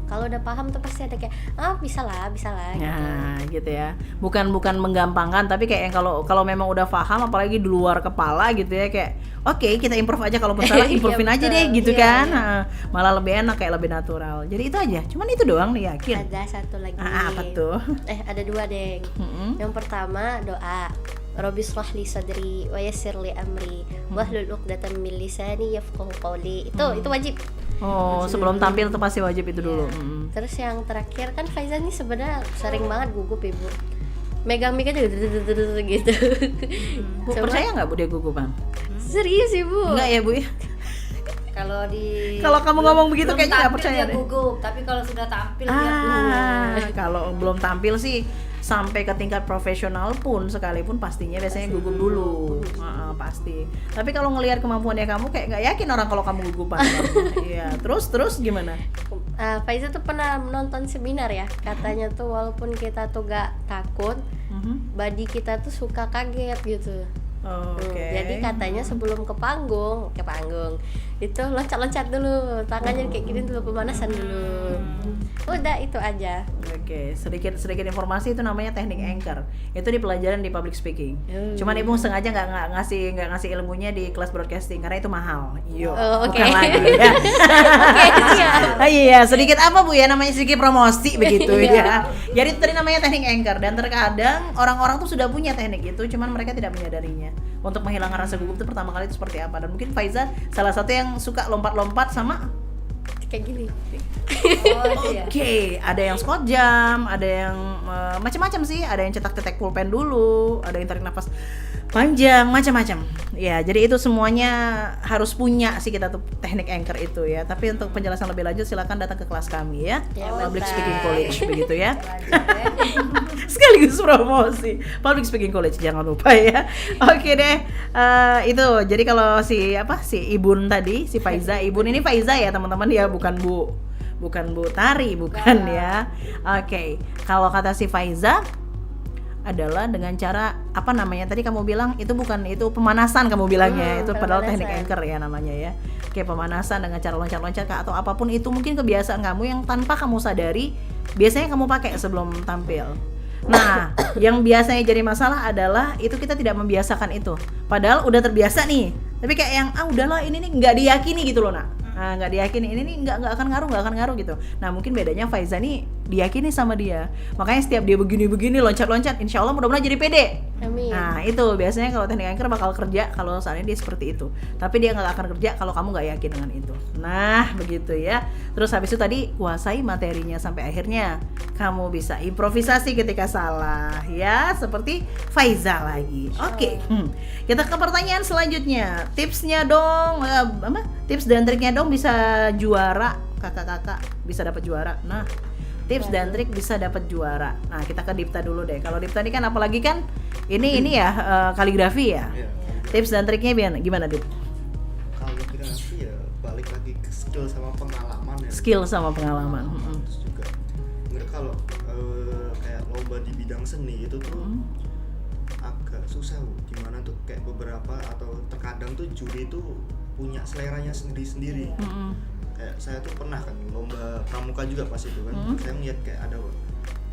Speaker 6: Kalau udah paham tuh pasti ada kayak bisa lah gitu.
Speaker 1: Nah, gitu ya. Bukan menggampangkan, tapi kayak yang kalau memang udah paham, apalagi di luar kepala gitu ya, kayak oke, kita improve aja, kalaupun salah improvein aja deh gitu
Speaker 6: Iya,
Speaker 1: kan.
Speaker 6: iya.
Speaker 1: Nah, malah lebih enak, kayak lebih natural. Jadi itu aja. Cuman itu doang nih, yakin.
Speaker 6: Ada satu lagi.
Speaker 1: Apa tuh?
Speaker 6: Ada dua, Deng. Yang pertama doa. Rabbi shrah li sadri wa yassir li amri wahlul 'uqdatam min lisani yafqahu qawli. Itu wajib.
Speaker 1: Oh, sebelum tampil tuh pasti wajib itu dulu.
Speaker 6: Terus yang terakhir kan Faizan nih sebenarnya sering banget gugup Ibu. Megang mic aja gitu.
Speaker 1: Bu, percaya nggak Bu dia gugupan?
Speaker 6: Serius Ibu?
Speaker 1: Enggak ya Bu ya?
Speaker 5: Kalau
Speaker 1: kamu ngomong begitu
Speaker 5: belum
Speaker 1: kayaknya nggak
Speaker 5: tampil
Speaker 1: percaya
Speaker 5: dia
Speaker 1: deh.
Speaker 5: gugup, tapi kalau sudah tampil dia gugup.
Speaker 1: Kalau belum tampil sih sampai ke tingkat profesional pun sekalipun pastinya biasanya gugup dulu. Pasti. Tapi kalau ngelihat kemampuannya kamu kayak nggak yakin orang kalau kamu gugupan. Iya. Terus gimana?
Speaker 6: Faizan tuh pernah nonton seminar ya. Katanya tuh walaupun kita tuh gak takut, body kita tuh suka kaget gitu.
Speaker 1: Oke.
Speaker 6: Jadi katanya sebelum ke panggung itu loncat-loncat dulu, tangannya kayak gini dulu, pemanasan dulu. Udah itu aja.
Speaker 1: Oke, sedikit informasi itu namanya teknik anchor. Itu di pelajaran di public speaking. Cuman ibu sengaja nggak ngasih ilmunya di kelas broadcasting karena itu mahal. Yo,
Speaker 6: Oh, oke.
Speaker 1: bukan lagi ya. Ah, iya, sedikit apa Bu ya, namanya sedikit promosi begitu ya. Jadi itu tadi namanya teknik anchor, dan terkadang orang-orang tuh sudah punya teknik itu, cuman mereka tidak menyadarinya. Untuk menghilangkan rasa gugup itu pertama kali itu seperti apa? Dan mungkin Faiza salah satu yang suka lompat-lompat sama
Speaker 6: Kayak gini.
Speaker 5: Oh, itu ya.
Speaker 1: Oke, ada yang squat jump, ada yang macam-macam sih, ada yang cetak-cetak pulpen dulu, ada yang tarik nafas panjang, macam-macam. Ya, jadi itu semuanya harus punya sih kita tuh teknik anchor itu ya. Tapi untuk penjelasan lebih lanjut silakan datang ke kelas kami ya,
Speaker 6: Ya,
Speaker 1: Public
Speaker 6: mantap.
Speaker 1: Speaking College begitu ya.
Speaker 5: Lanjut, ya.
Speaker 1: Sekaligus promosi Public Speaking College, jangan lupa ya. Oke deh, itu jadi kalau si Ibun tadi, si Faiza, Ibun ini Faiza ya teman-teman ya, bukan Bu Tari, bukan ya. Oke, kalau kata si Faiza adalah dengan cara apa namanya tadi kamu bilang itu pemanasan kamu bilangnya, itu padahal teknik
Speaker 6: pemanasan.
Speaker 1: anchor ya namanya ya. Kayak pemanasan dengan cara loncat-loncat atau apapun itu, mungkin kebiasaan kamu yang tanpa kamu sadari biasanya kamu pakai sebelum tampil. Nah, yang biasanya jadi masalah adalah itu kita tidak membiasakan itu. Padahal udah terbiasa nih. Tapi kayak yang udahlah ini nih nggak diyakini gitu loh, Nak. Nah, nggak diyakini, ini nih nggak akan ngaruh gitu. Nah, mungkin bedanya Faiza nih diyakini sama dia. Makanya setiap dia begini loncat-loncat, insya Allah mudah-mudahan jadi pede.
Speaker 6: Amin.
Speaker 1: Nah, itu biasanya kalau teknik anchor bakal kerja kalau seandainya dia seperti itu. Tapi dia nggak akan kerja kalau kamu nggak yakin dengan itu. Nah, begitu ya. Terus habis itu tadi kuasai materinya sampai akhirnya kamu bisa improvisasi ketika salah ya, seperti Faiza lagi. Oke. Kita ke pertanyaan selanjutnya. Tipsnya dong, tips dan triknya dong bisa juara, kakak-kakak bisa dapat juara. Nah, tips dan trik bisa dapat juara. Nah, kita ke Dipta dulu deh. Kalau Dipta ini kan apalagi kan ini ya kaligrafi ya.
Speaker 3: Iya,
Speaker 1: Tips dan triknya gimana Dip?
Speaker 3: kaligrafi ya balik lagi ke skill sama pengalaman ya.
Speaker 1: Skill sama pengalaman.
Speaker 3: Terus juga sebenarnya kalau kayak lomba di bidang seni itu tuh agak susah Bu. Gimana tuh kayak beberapa atau terkadang tuh juri tuh punya seleranya sendiri-sendiri. Kayak saya tuh pernah kan lomba pramuka juga pas itu kan. Saya ngeliat kayak ada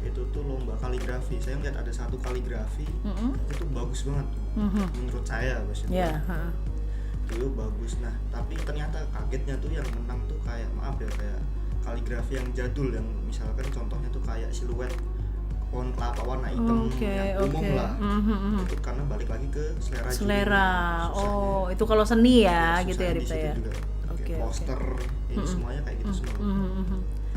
Speaker 3: itu tuh lomba kaligrafi. Saya ngeliat ada satu kaligrafi itu bagus banget menurut saya pas itu.
Speaker 1: Ya,
Speaker 3: Itu bagus. Nah, tapi ternyata kagetnya tuh yang menang tuh kayak maaf ya kayak kaligrafi yang jadul, yang misalkan contohnya tuh kayak siluet pohon kelapa warna hitam yang umum lah. Itu karena balik lagi ke selera juri.
Speaker 1: Selera.
Speaker 3: Susahnya.
Speaker 1: Oh, itu kalau seni ya,
Speaker 3: Susahnya
Speaker 1: gitu ya
Speaker 3: di
Speaker 1: Dipta
Speaker 3: situ
Speaker 1: ya.
Speaker 3: juga.
Speaker 1: Oke,
Speaker 3: Kayak poster ini semuanya kayak gitu semua.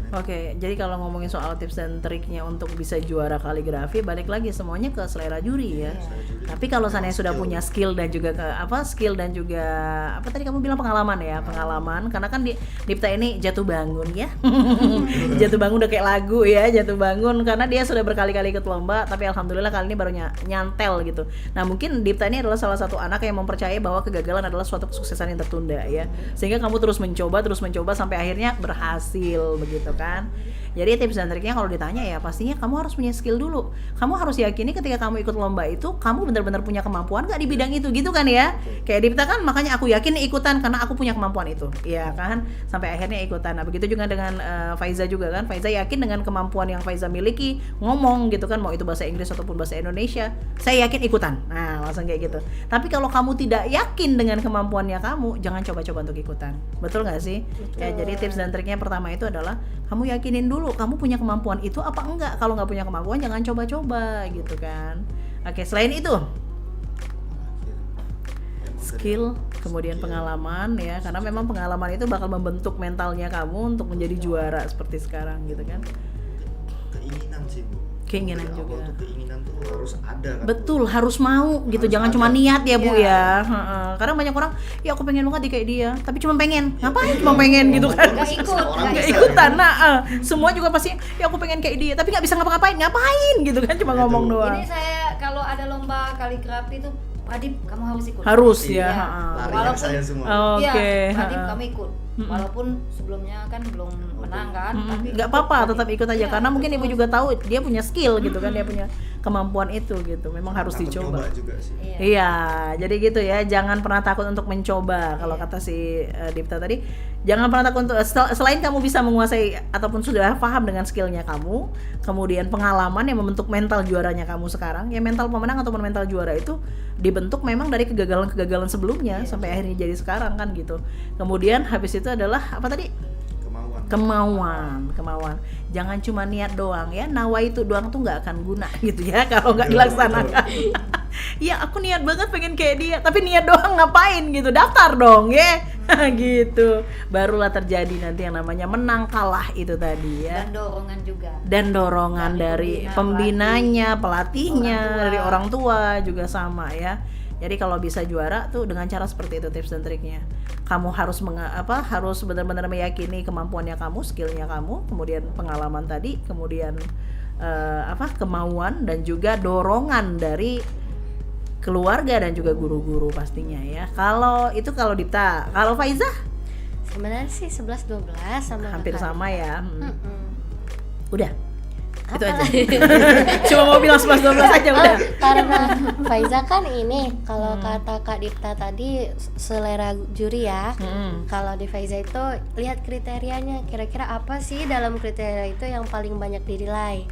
Speaker 1: Oke, jadi kalau ngomongin soal tips dan triknya untuk bisa juara kaligrafi, balik lagi semuanya ke selera juri ya.
Speaker 3: Selera juri.
Speaker 1: Tapi kalau seandainya sudah punya skill dan juga apa tadi kamu bilang pengalaman ya, pengalaman, karena kan Dipta ini jatuh bangun ya. Jatuh bangun udah kayak lagu ya, jatuh bangun karena dia sudah berkali-kali ikut lomba, tapi alhamdulillah kali ini baru nyantel gitu. Nah, mungkin Dipta ini adalah salah satu anak yang mempercayai bahwa kegagalan adalah suatu kesuksesan yang tertunda ya. Sehingga kamu terus mencoba sampai akhirnya berhasil begitu kan. Jadi tips dan triknya kalau ditanya ya pastinya kamu harus punya skill dulu. Kamu harus yakini ketika kamu ikut lomba itu kamu benar-benar punya kemampuan gak di bidang itu gitu kan ya. Kayak Dipta kan makanya aku yakin ikutan karena aku punya kemampuan itu. Iya kan? Sampai akhirnya ikutan. Nah, begitu juga dengan Faiza juga kan. Faiza yakin dengan kemampuan yang Faiza miliki ngomong gitu kan, mau itu bahasa Inggris ataupun bahasa Indonesia, saya yakin ikutan. Nah, langsung kayak gitu. Tapi kalau kamu tidak yakin dengan kemampuannya kamu, jangan coba-coba untuk ikutan. Betul nggak sih? Ya, jadi tips dan triknya pertama itu adalah kamu yakinin dulu kamu punya kemampuan itu apa enggak. Kalau nggak punya kemampuan jangan coba-coba gitu kan. Oke, selain itu skill, kemudian pengalaman ya, karena memang pengalaman itu bakal membentuk mentalnya kamu untuk menjadi juara seperti sekarang gitu kan.
Speaker 3: Keinginan sih Bu.
Speaker 1: Keinginan
Speaker 3: Dari
Speaker 1: juga.
Speaker 3: awal tuh keinginan tuh harus ada kan.
Speaker 1: Betul, harus mau gitu,
Speaker 3: Harus
Speaker 1: jangan
Speaker 3: ada.
Speaker 1: cuma niat ya Bu
Speaker 5: Iya.
Speaker 1: ya. Karena banyak orang, ya aku pengen banget kayak dia, tapi cuma pengen. Ngapain cuma pengen gitu kan?
Speaker 5: Nggak ikut,
Speaker 3: Orang
Speaker 1: Nggak
Speaker 3: bisa,
Speaker 1: ikutan.
Speaker 3: ya.
Speaker 1: Nah, semua juga pasti, ya aku pengen kayak dia, tapi nggak bisa ngapa-ngapain. Ngapain gitu kan? Cuma ngomong doang.
Speaker 5: Ini saya kalau ada lomba kaligrafi itu Adip kamu harus ikut.
Speaker 1: Harus
Speaker 3: Iya.
Speaker 1: ya.
Speaker 3: Lari
Speaker 5: Walaupun-
Speaker 3: saya semua.
Speaker 1: Oke.
Speaker 5: Iya, Adip kamu ikut. walaupun sebelumnya kan belum menang kan, tapi
Speaker 1: Nggak apa-apa, tetap ikut aja
Speaker 5: Iya,
Speaker 1: karena mungkin ibu
Speaker 5: betul.
Speaker 1: juga tahu dia punya skill gitu kan, dia punya kemampuan itu gitu. Memang harus
Speaker 3: Takut
Speaker 1: dicoba.
Speaker 3: nyoba juga sih.
Speaker 5: Iya.
Speaker 1: Iya, jadi gitu ya. Jangan pernah takut untuk mencoba. Kalau kata si Dipta tadi, jangan pernah takut untuk selain kamu bisa menguasai ataupun sudah paham dengan skillnya kamu, kemudian pengalaman yang membentuk mental juaranya kamu sekarang. Ya mental pemenang ataupun mental juara itu dibentuk memang dari kegagalan-kegagalan sebelumnya sampai akhirnya jadi sekarang kan gitu. Kemudian habis itu adalah apa tadi? Kemauan. Jangan cuma niat doang ya. Nawa itu doang tuh nggak akan guna gitu ya kalau nggak dilaksanakan. Ya aku niat banget pengen kayak dia, tapi niat doang ngapain gitu? Daftar dong ya. Gitu. Barulah terjadi nanti yang namanya menang kalah itu tadi ya.
Speaker 5: Dan dorongan juga.
Speaker 1: Dan dorongan dari pembinanya, pelatihnya,
Speaker 5: orang tua.
Speaker 1: dari orang tua juga sama ya. Jadi kalau bisa juara tuh dengan cara seperti itu tips dan triknya. Kamu harus harus benar-benar meyakini kemampuannya kamu, skillnya kamu, kemudian pengalaman tadi, kemudian kemauan dan juga dorongan dari keluarga dan juga guru-guru pastinya ya. Kalau Dipta, kalau Faizah
Speaker 6: Sebenarnya sih 11-12 sama
Speaker 1: hampir
Speaker 6: kakak.
Speaker 1: sama ya.
Speaker 6: Mm-mm.
Speaker 1: Udah. Itu aja. Cuma mau bilang 11-12 aja udah.
Speaker 6: Karena Faiza kan ini kalau kata Kak Dipta tadi selera juri ya. Kalau di Faiza itu lihat kriterianya, kira-kira apa sih dalam kriteria itu yang paling banyak dinilai.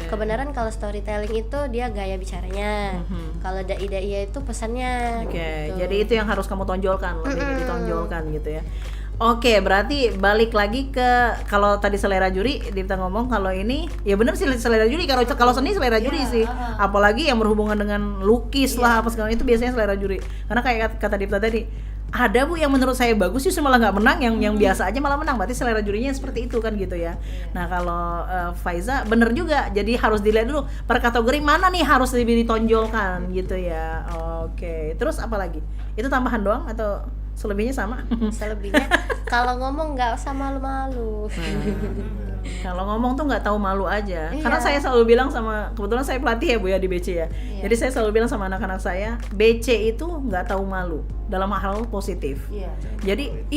Speaker 6: Kebenaran kalau storytelling itu dia gaya bicaranya. Kalau dai-dai itu pesannya.
Speaker 1: Oke,
Speaker 6: gitu.
Speaker 1: jadi itu yang harus kamu tonjolkan, lebih ditonjolkan gitu ya. Oke, berarti balik lagi ke kalau tadi selera juri, Dipta ngomong kalau ini ya bener sih selera juri. Kalau seni selera juri sih, apalagi yang berhubungan dengan lukis lah apa segala itu biasanya selera juri. Karena kayak kata Dipta tadi, ada Bu yang menurut saya bagus justru malah nggak menang, yang biasa aja malah menang. Berarti selera jurinya seperti itu kan gitu ya. Nah kalau Faiza bener juga, jadi harus dilihat dulu per kategori mana nih harus lebih ditonjolkan gitu ya. Oke, terus apa lagi? Itu tambahan doang atau selebihnya sama?
Speaker 6: Selebihnya kalau ngomong nggak usah malu-malu.
Speaker 1: Kalau ngomong tuh nggak tahu malu aja.
Speaker 6: Iya.
Speaker 1: Karena saya selalu bilang kebetulan saya pelatih ya Bu ya di BC ya. Jadi saya selalu bilang sama anak-anak saya, BC itu nggak tahu malu dalam hal positif.
Speaker 5: Iya.
Speaker 1: Jadi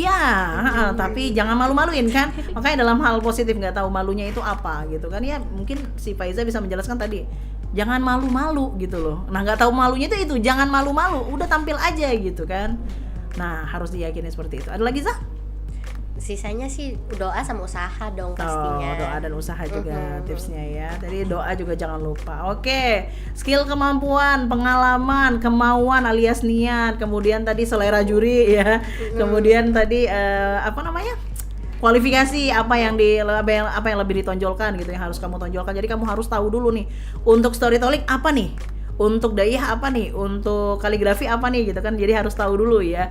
Speaker 1: tapi jangan malu-maluin kan. Makanya dalam hal positif nggak tahu malunya itu apa gitu kan ya. Mungkin si Faiza bisa menjelaskan tadi. Jangan malu-malu gitu loh. Nah nggak tahu malunya itu jangan malu-malu. Udah tampil aja gitu kan. Nah harus diyakini seperti itu. Ada lagi Zah?
Speaker 6: Sisanya sih doa sama usaha dong pastinya.
Speaker 1: Doa dan usaha juga tipsnya ya. Jadi doa juga jangan lupa. Oke, skill, kemampuan, pengalaman, kemauan alias niat, kemudian tadi selera juri ya. Kemudian tadi kualifikasi apa yang lebih ditonjolkan gitu yang harus kamu tonjolkan. Jadi kamu harus tahu dulu nih untuk storytelling apa nih, untuk daiyah apa nih, untuk kaligrafi apa nih gitu kan. Jadi harus tahu dulu ya.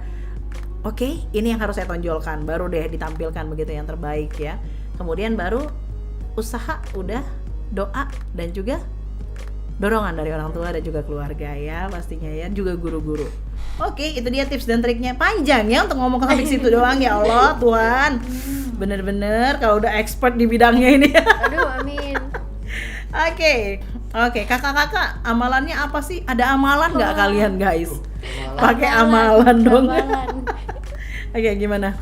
Speaker 1: Oke, ini yang harus saya tonjolkan, baru deh ditampilkan begitu yang terbaik ya. Kemudian baru usaha, udah, doa dan juga dorongan dari orang tua dan juga keluarga ya pastinya ya, juga guru-guru. Oke, itu dia tips dan triknya. Panjang ya untuk ngomong sampai situ doang ya Allah Tuhan. Bener-bener kalau udah expert di bidangnya ini.
Speaker 6: Aduh, amin.
Speaker 1: Oke, kakak-kakak amalannya apa sih? Ada amalan nggak kalian guys? Pakai amalan dong.
Speaker 6: Amalan.
Speaker 1: Oke, gimana?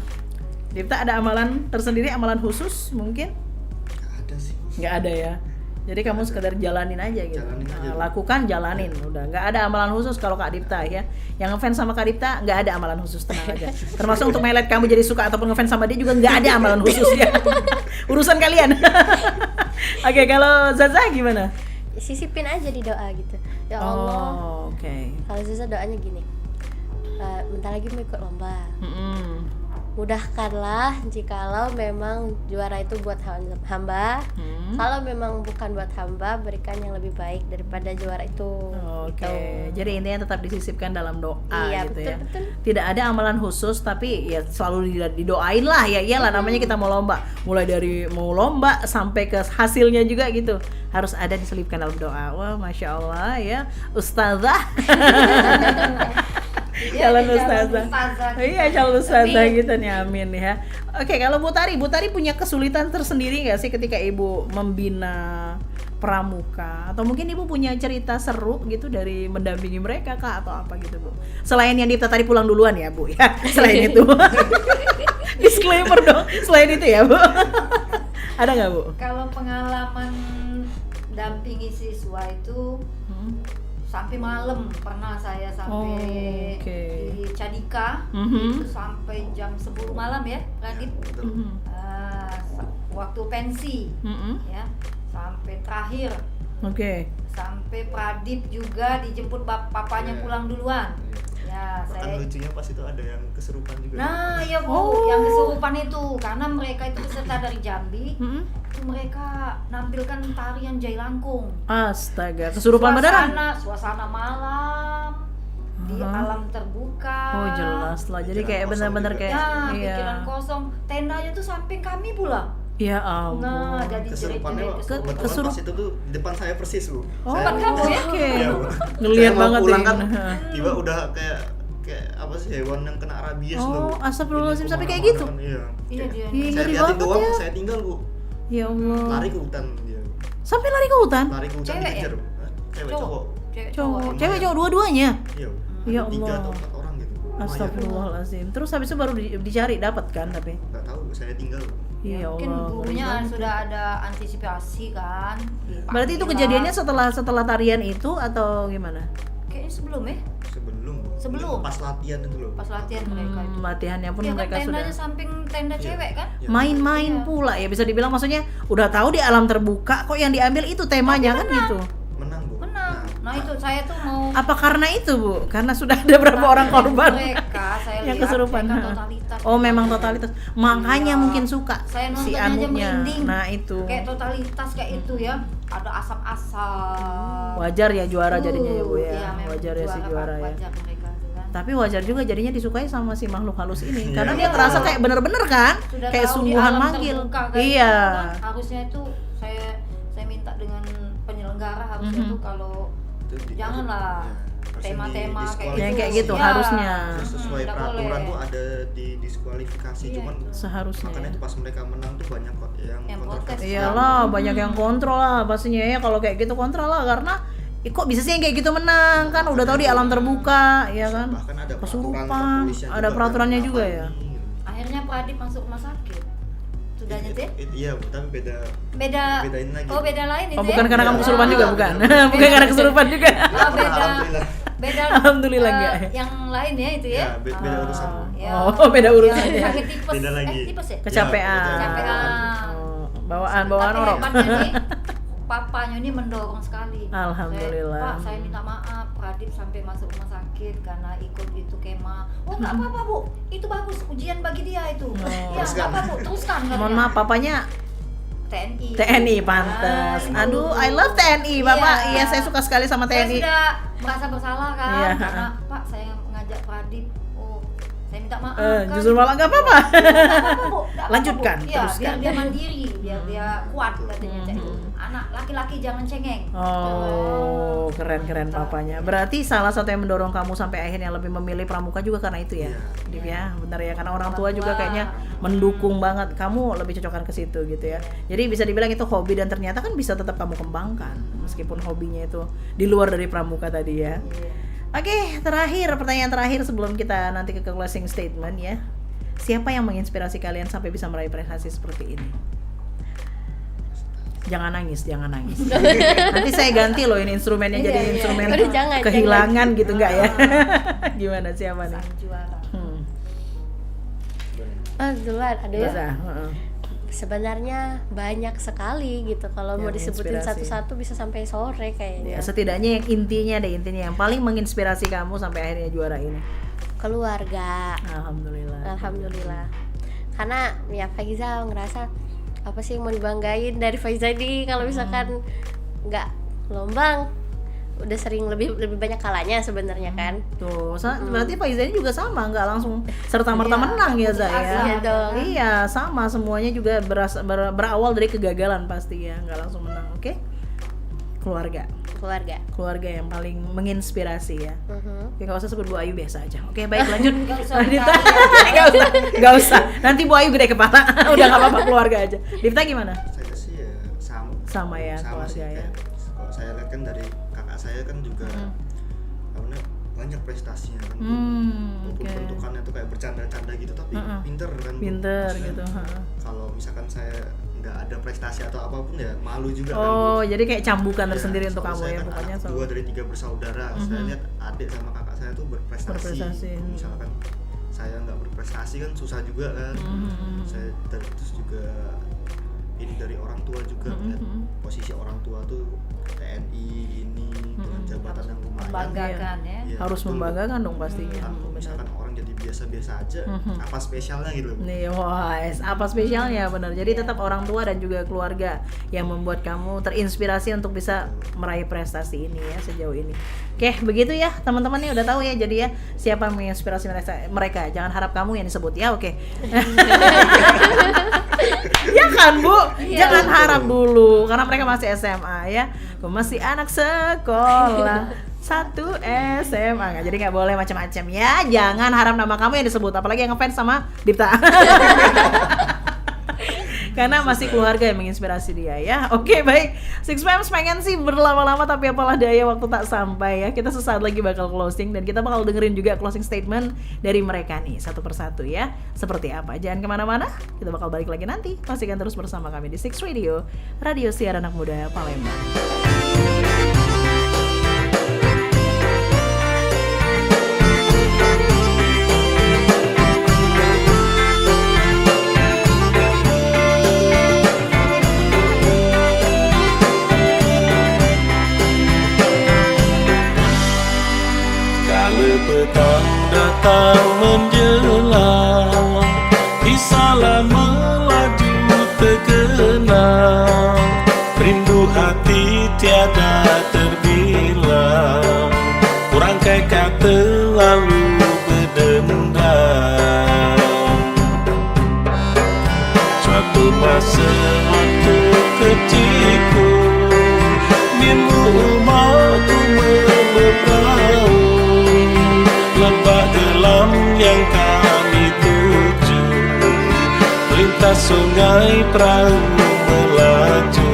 Speaker 1: Dipta ada amalan tersendiri, amalan khusus mungkin?
Speaker 3: Nggak ada sih.
Speaker 1: Nggak ada ya. Jadi kamu sekedar jalanin aja gitu.
Speaker 3: Jalanin aja.
Speaker 1: Lakukan, jalanin. Udah, nggak ada amalan khusus kalau Kak Dipta ya. Yang ngefans sama Kak Dipta nggak ada amalan khusus, tenang aja. Termasuk untuk melet kamu jadi suka ataupun ngefans sama dia juga nggak ada amalan khusus ya. Urusan kalian. Oke, kalau Zaza gimana?
Speaker 6: Sisipin aja di doa gitu. Ya Allah.
Speaker 1: Oh, oke.
Speaker 6: Kalau Zaza doanya gini. Bentar lagi mau ikut lomba. Mudahkanlah jikalau memang juara itu buat hamba. Kalau memang bukan buat hamba, berikan yang lebih baik daripada juara itu.
Speaker 1: Oke,
Speaker 6: Gitu.
Speaker 1: jadi intinya tetap disisipkan dalam doa
Speaker 6: Iya,
Speaker 1: gitu
Speaker 6: betul,
Speaker 1: ya.
Speaker 6: betul.
Speaker 1: Tidak ada amalan khusus, tapi ya selalu didoain lah ya. Iyalah namanya kita mau lomba. Mulai dari mau lomba sampai ke hasilnya juga gitu. Harus ada diselipkan dalam doa. Wah, Masya Allah ya. Ustazah. Calon ustazah. Iya, calon ustazah gitu nih, amin ya. Oke, kalau Bu Tari punya kesulitan tersendiri nggak sih ketika Ibu membina pramuka, atau mungkin ibu punya cerita seru gitu dari mendampingi mereka kak atau apa gitu bu, selain yang Dipta tadi pulang duluan ya bu ya, selain itu disclaimer dong, selain itu ya bu. Ada nggak bu?
Speaker 5: Kalau pengalaman dampingi siswa itu sampai malam, pernah saya sampai
Speaker 1: Oke.
Speaker 5: di Cadika itu sampai jam 10 malam ya Radit. Waktu pensi ya, sampai terakhir
Speaker 1: Oke.
Speaker 5: sampai Pradip juga dijemput papanya pulang duluan ya.
Speaker 3: Bahkan
Speaker 5: Saya
Speaker 3: lucunya pas itu ada yang kesurupan juga.
Speaker 5: nah ya bu,
Speaker 1: Oh.
Speaker 5: yang kesurupan itu karena mereka itu peserta dari Jambi, itu mereka nampilkan tarian Jailangkung.
Speaker 1: Astaga, kesurupan beneran?
Speaker 5: Suasana malam di alam terbuka.
Speaker 1: Oh jelas lah, jadi kayak
Speaker 3: Pikiran
Speaker 1: bener-bener
Speaker 3: kosong
Speaker 1: kayak
Speaker 5: Ya,
Speaker 1: iya.
Speaker 5: pikiran kosong. Tendanya tuh samping kami pula.
Speaker 1: Ya ampun.
Speaker 5: Nah, jadi
Speaker 3: Kesurupannya
Speaker 5: jerit-jerit
Speaker 3: kebetulan
Speaker 1: kesurup-
Speaker 3: pas itu tuh di depan saya persis bu.
Speaker 1: Oh,
Speaker 3: Saya-
Speaker 5: kamu ya?
Speaker 1: oke.
Speaker 3: Iya, Bu.
Speaker 1: Ngeliat
Speaker 3: Saya mau
Speaker 1: banget
Speaker 3: pulang
Speaker 1: ya.
Speaker 3: kan, tiba udah kayak apa sih, hewan yang kena rabies
Speaker 1: Oh,
Speaker 3: loh.
Speaker 1: astagfirullahaladzim,
Speaker 3: Ini
Speaker 1: sampai kayak
Speaker 3: kemana-mana
Speaker 1: gitu?
Speaker 3: kan, Iya.
Speaker 5: Iya, dia.
Speaker 1: Ih,
Speaker 3: Saya
Speaker 1: ngeri
Speaker 3: liatin
Speaker 1: banget
Speaker 3: doang,
Speaker 1: ya.
Speaker 3: saya tinggal bu.
Speaker 1: Ya Allah.
Speaker 3: Lari ke hutan dia.
Speaker 1: Sampai lari ke hutan?
Speaker 3: Lari ke hutan
Speaker 5: Cewek ya?
Speaker 3: dikejar. Cewek cowok.
Speaker 5: Cewek
Speaker 1: Cowok,
Speaker 3: Lumayan.
Speaker 1: cewek cowok dua-duanya.
Speaker 3: Iya.
Speaker 1: Ya
Speaker 3: Ada 3
Speaker 1: Allah.
Speaker 3: atau 4 orang gitu. Lumayan.
Speaker 1: Astagfirullahaladzim. Terus habis itu baru dicari dapat kan tapi?
Speaker 3: Nggak tahu, saya tinggal.
Speaker 1: Iya
Speaker 5: Mungkin
Speaker 1: Allah.
Speaker 5: gurunya sudah ada antisipasi kan.
Speaker 1: Berarti itu kejadiannya setelah tarian itu atau gimana?
Speaker 5: kayaknya sebelum ya,
Speaker 3: Sebelum. Bu.
Speaker 5: Sebelum.
Speaker 3: Pas latihan itu loh.
Speaker 5: pas latihan mereka itu.
Speaker 1: Latihannya pun
Speaker 5: Iya kan,
Speaker 1: mereka sudah
Speaker 5: tendanya samping tenda cewek kan.
Speaker 3: Iya.
Speaker 1: main-main
Speaker 5: Iya.
Speaker 1: pula ya, bisa dibilang maksudnya udah tahu di alam terbuka kok yang diambil itu temanya kan gitu.
Speaker 3: Menang bu.
Speaker 5: Menang. Nah itu saya tuh mau
Speaker 1: Apa karena itu bu? Karena sudah ada berapa orang korban
Speaker 5: mereka saya
Speaker 1: yang
Speaker 5: lihat
Speaker 1: kesurupan?
Speaker 5: mereka totalitas.
Speaker 1: Oh memang totalitas, makanya
Speaker 5: Iya.
Speaker 1: mungkin suka
Speaker 5: Saya
Speaker 1: si
Speaker 5: nonton aja
Speaker 1: anunya.
Speaker 5: merinding.
Speaker 1: Nah itu
Speaker 5: Kayak totalitas kayak itu ya. Ada asap-asap.
Speaker 1: wajar ya juara jadinya ya bu ya.
Speaker 5: Iya, memang
Speaker 1: Wajar ya si juara ya.
Speaker 5: wajar mereka tuh kan.
Speaker 1: Tapi wajar juga jadinya disukai sama si makhluk halus ini, karena
Speaker 3: Iya.
Speaker 1: dia ngerasa kayak bener-bener kan,
Speaker 5: Sudah
Speaker 1: kayak
Speaker 5: tahu di
Speaker 1: sungguhan
Speaker 5: alam
Speaker 1: manggil.
Speaker 5: terbuka kan,
Speaker 1: Iya.
Speaker 5: kan. Harusnya itu saya minta dengan penyelenggara harusnya tuh kalau
Speaker 3: Itu
Speaker 5: janganlah tema-tema kayak
Speaker 1: Yang kayak gitu
Speaker 5: Ya.
Speaker 1: harusnya.
Speaker 3: Sesuai
Speaker 5: Nggak
Speaker 3: peraturan
Speaker 5: boleh.
Speaker 3: tuh ada di diskualifikasi,
Speaker 5: Iya,
Speaker 3: cuman
Speaker 5: itu.
Speaker 1: Seharusnya.
Speaker 3: makanya tuh pas mereka menang tuh banyak kok yang
Speaker 5: protes.
Speaker 3: kontroversi.
Speaker 1: Iyalah, banyak yang kontrol lah pastinya ya, kalau kayak gitu kontrol lah, karena kok bisa sih yang kayak gitu menang kan, udah tahu di alam terbuka ya kan.
Speaker 3: Bahkan ada
Speaker 1: Kesurupan,
Speaker 3: peraturan kepolisian
Speaker 1: ada
Speaker 3: juga
Speaker 1: peraturannya
Speaker 3: kan,
Speaker 1: juga
Speaker 3: apa
Speaker 1: ya.
Speaker 3: ini, gitu.
Speaker 5: Akhirnya Pradip masuk rumah sakit. Sudah nyetir?
Speaker 3: Iya, Bu, tapi beda.
Speaker 5: Beda.
Speaker 3: Bedain lagi.
Speaker 5: Oh, beda lain itu
Speaker 1: Oh bukan
Speaker 5: ya?
Speaker 1: karena kamu kesurupan juga
Speaker 5: Oh,
Speaker 1: bukan? Bukan karena kesurupan juga.
Speaker 5: Oh, beda.
Speaker 3: Alhamdulillah.
Speaker 5: Beda.
Speaker 1: Alhamdulillah enggak.
Speaker 5: Yang lain ya itu ya?
Speaker 3: Ya, beda urusan.
Speaker 5: Ya.
Speaker 1: Oh, beda urusan
Speaker 5: Yang
Speaker 1: ya.
Speaker 5: sakit tipes.
Speaker 3: Beda lagi.
Speaker 5: Tipes ya?
Speaker 1: Kecapean.
Speaker 5: Kecapean.
Speaker 1: Oh, bawaan
Speaker 5: Tapi
Speaker 1: orang.
Speaker 5: hebatnya nih, papanya ini mendorong sekali.
Speaker 1: Alhamdulillah.
Speaker 5: Saya minta maaf, Pradip sampai masuk rumah sakit karena ikut itu kemah. Oh nggak apa-apa bu, itu bagus ujian bagi dia itu. Ya nggak apa bu, teruskan.
Speaker 1: Oh. Mohon maaf, papanya
Speaker 5: TNI.
Speaker 1: TNI pantas.
Speaker 5: Ah, itu.
Speaker 1: Aduh, I love TNI, Bapak.
Speaker 5: Iya.
Speaker 1: Iya, saya suka sekali sama
Speaker 5: Saya
Speaker 1: TNI.
Speaker 5: sudah merasa bersalah kan,
Speaker 1: Iya.
Speaker 5: karena Pak saya ngajak Pradip. Oh, saya minta maaf. kan.
Speaker 1: Justru malah nggak apa-apa.
Speaker 5: Nggak apa-apa, Bu. Nggak apa-apa,
Speaker 1: Lanjutkan,
Speaker 5: Bu. Iya,
Speaker 1: teruskan.
Speaker 5: biar dia mandiri, biar dia kuat katanya. Anak laki-laki jangan cengeng.
Speaker 1: Oh, keren-keren papanya. Berarti salah satu yang mendorong kamu sampai akhirnya lebih memilih pramuka juga karena itu ya, Dip ya, benar ya, karena orang tua juga kayaknya mendukung banget kamu lebih cocokan ke situ gitu ya. Jadi bisa dibilang itu hobi dan ternyata kan bisa tetap kamu kembangkan meskipun hobinya itu di luar dari pramuka tadi ya. Oke, terakhir pertanyaan terakhir sebelum kita nanti ke closing statement ya. Siapa yang menginspirasi kalian sampai bisa meraih prestasi seperti ini? Jangan nangis, jangan nangis. Nanti saya ganti loh ini instrumennya jadi
Speaker 6: Iya.
Speaker 1: instrumen
Speaker 6: Aduh, jangan,
Speaker 1: kehilangan gitu enggak ya? Gimana siapa nih?
Speaker 5: Sang juara.
Speaker 6: Duluan ada ya.
Speaker 1: Bisa, heeh.
Speaker 6: Sebenarnya banyak sekali gitu, kalau mau
Speaker 1: Yang
Speaker 6: disebutin
Speaker 1: inspirasi.
Speaker 6: satu-satu bisa sampai sore
Speaker 1: Ya,
Speaker 6: kayaknya.
Speaker 1: setidaknya yang intinya deh, intinya yang paling menginspirasi kamu sampai akhirnya juara ini.
Speaker 6: Keluarga.
Speaker 1: Alhamdulillah.
Speaker 6: Alhamdulillah. Karena ya Faiza ngerasa apa sih yang mau dibanggain dari Faiza ini kalau misalkan nggak lombang udah sering lebih banyak kalanya sebenarnya kan.
Speaker 1: Tuh, berarti Faiza ini juga sama, nggak langsung serta-merta menang ya Zaya.
Speaker 6: Iya dong.
Speaker 1: Iya, sama semuanya juga berawal dari kegagalan pasti ya, nggak langsung menang. Oke? Keluarga yang paling menginspirasi ya. Oke, nggak usah sebut Bu Ayu, biasa aja. Oke, baik, lanjut.
Speaker 5: Nggak usah
Speaker 1: Dipta.
Speaker 5: dikali.
Speaker 1: Nggak usah. Nanti Bu Ayu gede kepala. Udah nggak apa-apa, keluarga aja. Dipta gimana?
Speaker 3: Saya sih ya
Speaker 1: Sama ya
Speaker 3: sama sih,
Speaker 1: keluarga ya.
Speaker 3: kayak kalau saya lihat kan dari kakak saya kan juga namanya banyak prestasinya kan, walaupun
Speaker 1: oke.
Speaker 3: bentukannya tuh kayak bercanda-canda gitu tapi pinter kan Bu.
Speaker 1: Pinter
Speaker 3: Maksudnya,
Speaker 1: gitu.
Speaker 3: kalau misalkan saya nggak ada prestasi atau apapun ya malu juga kan Bu.
Speaker 1: Oh, jadi kayak cambukan
Speaker 3: Ya,
Speaker 1: tersendiri untuk
Speaker 3: soalnya
Speaker 1: kamu
Speaker 3: saya
Speaker 1: ya
Speaker 3: kan
Speaker 1: pokoknya
Speaker 3: anak
Speaker 1: selalu.
Speaker 3: dua dari 3 bersaudara. Saya lihat adik sama kakak saya tuh
Speaker 1: Berprestasi.
Speaker 3: Misalkan saya nggak berprestasi kan susah juga kan. Saya terus juga ini dari orang tua juga lihat posisi orang tua tuh TNI ini dengan jabatan yang lumayan.
Speaker 5: Membanggakan ya.
Speaker 3: Iya,
Speaker 1: Harus
Speaker 3: betul.
Speaker 1: membanggakan dong pastinya.
Speaker 3: Kalau
Speaker 1: Benar.
Speaker 3: misalkan orang jadi biasa-biasa aja, apa spesialnya gitu.
Speaker 1: Nih, wah, apa spesialnya benar. Jadi tetap orang tua dan juga keluarga yang membuat kamu terinspirasi untuk bisa meraih prestasi ini ya sejauh ini. Oke, begitu ya teman-teman nih udah tahu ya. Jadi ya siapa yang menginspirasi mereka. Jangan harap kamu yang disebut ya, oke. Ya kan Bu, jangan harap dulu karena mereka masih SMA ya. Aku masih anak sekolah 1 SMA, jadi nggak boleh macam-macam ya. Jangan harap nama kamu yang disebut, apalagi yang ngefans sama Dipta. Karena masih keluarga yang menginspirasi dia ya. Oke, baik. Six Fams pengen sih berlama-lama tapi apalah daya waktu tak sampai ya. Kita sesaat lagi bakal closing dan kita bakal dengerin juga closing statement dari mereka nih satu persatu ya. Seperti apa? Jangan kemana-mana. Kita bakal balik lagi nanti. Pastikan terus bersama kami di Six Radio, Radio Siar Anak Muda Palembang.
Speaker 8: Kala petang datang menjelang, Isalah melaju terkenang, rindu hati tiada terbilang, kurangkai kata lalu berdendam. Suatu masa waktu kecilku, minum rumahku berperahu, lembah gelam yang kami tuju, melintas sungai perahu melaju.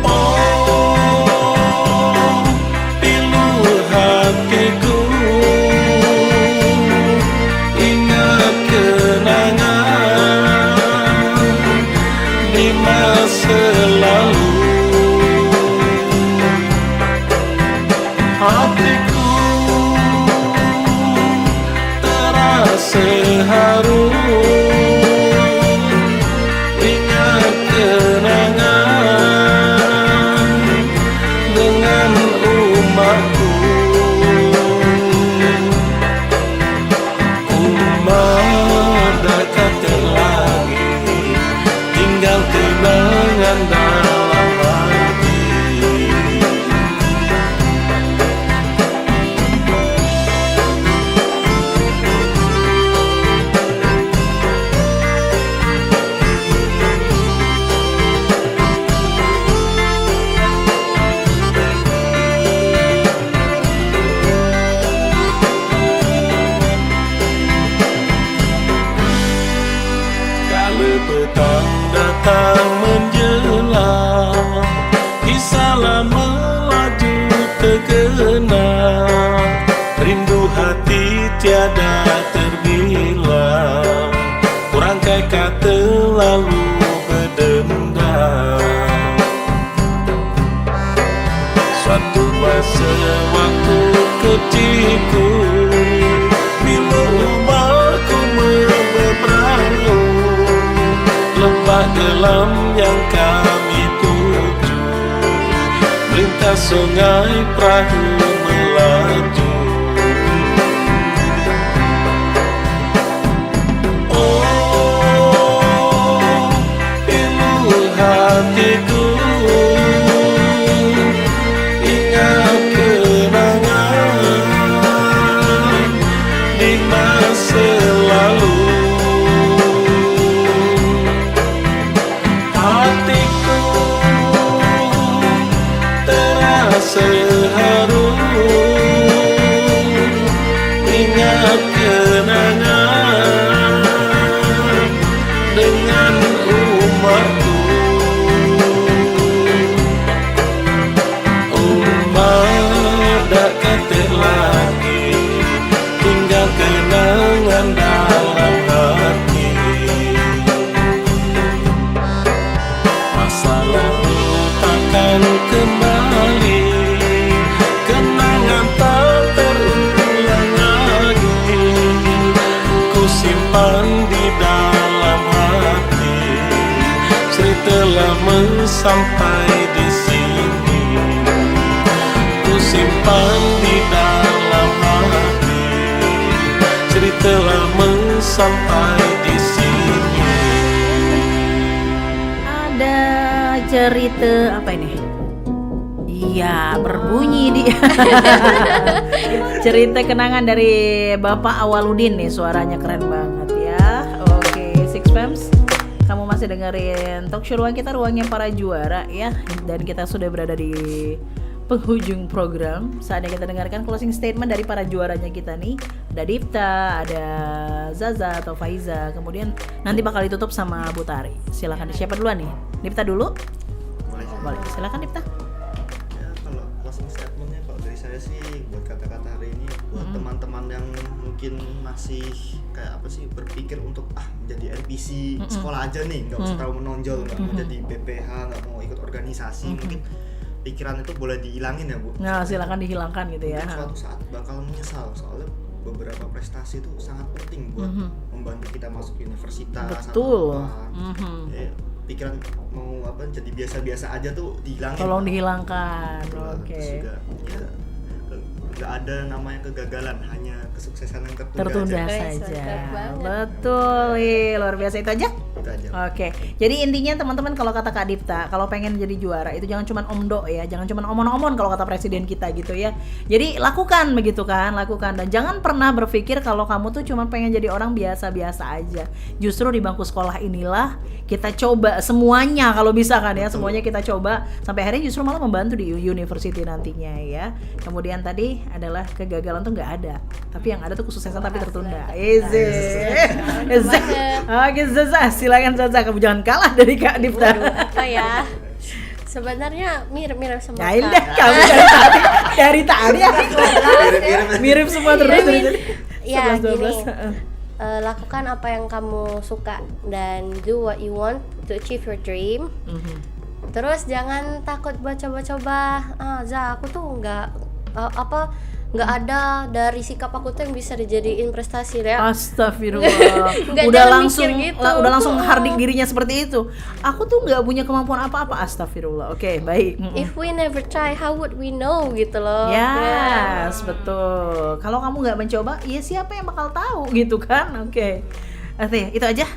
Speaker 8: Oh, pilu hatiku, ingat kenangan di masa lalu. Hatiku terasa haru, ingat kenangan dengan umatku. Umat dekat terlagi, tinggal kenangan dalam hati. Kala petang datang menjelang, Isalah melaju terkenang, rindu hati tiada terbilang, kurangkai kata lalu berdendam. Suatu masa waktu kecilku, bila rumahku berperahu, lembah gelam yang kami tuju, melintas sungai perahu melaju. Oh, pilu hatiku, ingat kenangan di masa lalu. Hatiku terasa haru, ingat kenangan dengan umatku. Umat dak ketik lagi, tinggal kenangan dalam hati. Masa lalu takkan kembali, kenangan tak terulang lagi. Ku simpan di dalam hati, setelah sampai di sini. Ku simpan di dalam hati, cerita lama sampai di sini.
Speaker 1: Ada cerita apa ini? Iya, berbunyi di cerita kenangan dari Bapak Awaludin nih, suaranya keren banget ya. Oke, Six Pams, kamu masih dengerin talk show ruang kita, ruangnya para juara ya. Dan kita sudah berada di penghujung program. Saatnya kita dengarkan closing statement dari para juaranya kita nih. Ada Dipta, ada Zaza atau Faiza. Kemudian nanti bakal ditutup sama Bu Tari. Silakan, siapa duluan nih? Dipta dulu? Boleh, silakan Dipta.
Speaker 3: Ya, kalau closing statementnya kalau dari saya sih buat kata-kata hari ini buat teman-teman yang mungkin masih kayak apa sih berpikir untuk menjadi NPC sekolah aja nih, nggak usah terlalu menonjol, nggak mau jadi BPH, nggak mau ikut organisasi, mungkin pikiran itu boleh dihilangin ya Bu.
Speaker 1: Nah, silakan dihilangkan gitu ya.
Speaker 3: Mungkin suatu saat bakal menyesal soalnya beberapa prestasi itu sangat penting buat membantu kita masuk universitas.
Speaker 1: Betul.
Speaker 3: Atau pikiran mau apa jadi biasa-biasa aja tuh dihilangin.
Speaker 1: Tolong dihilangkan.
Speaker 3: Terus
Speaker 1: Oke.
Speaker 3: juga ya nggak ada namanya kegagalan, hanya kesuksesan yang
Speaker 1: Tertunda
Speaker 3: aja.
Speaker 1: saja.
Speaker 6: Mantap banget.
Speaker 1: Betul, luar biasa itu aja.
Speaker 3: Itu aja.
Speaker 1: Oke, jadi intinya teman-teman kalau kata Kak Dipta, kalau pengen jadi juara itu jangan cuma omdo ya, jangan cuma omon-omon kalau kata presiden kita gitu ya. Jadi lakukan begitu kan, lakukan dan jangan pernah berpikir kalau kamu tuh cuma pengen jadi orang biasa-biasa aja. Justru di bangku sekolah inilah kita coba semuanya kalau bisa kan ya, semuanya kita coba sampai akhirnya justru malah membantu di university nantinya ya. Kemudian tadi adalah kegagalan tuh nggak ada, tapi yang ada tuh kesuksesan tapi tertunda. Easy. Oke, Zaza, silakan Zaza, kamu jangan kalah dari Kak Dipta.
Speaker 6: Apa ya? Sebenarnya mirip-mirip sama
Speaker 1: Ya indah, kamu dari tadi ya. Mirip semua terus dari tadi.
Speaker 6: Ya
Speaker 1: 11,
Speaker 6: gini,
Speaker 1: 12.
Speaker 6: lakukan apa yang kamu suka dan do what you want to achieve your dream. Terus jangan takut buat coba-coba. Aku tuh nggak ada dari sikap aku tuh yang bisa dijadiin prestasi ya.
Speaker 1: Astagfirullah.
Speaker 6: Nggak,
Speaker 1: udah
Speaker 6: jangan
Speaker 1: langsung
Speaker 6: mikir gitu.
Speaker 1: udah langsung hardik dirinya seperti itu. Aku tuh nggak punya kemampuan apa-apa. Astagfirullah. Oke, baik.
Speaker 6: If we never try, how would we know gitu loh.
Speaker 1: Yes, betul. Kalau kamu nggak mencoba, ya siapa yang bakal tahu gitu kan? Oke. Oke, itu aja.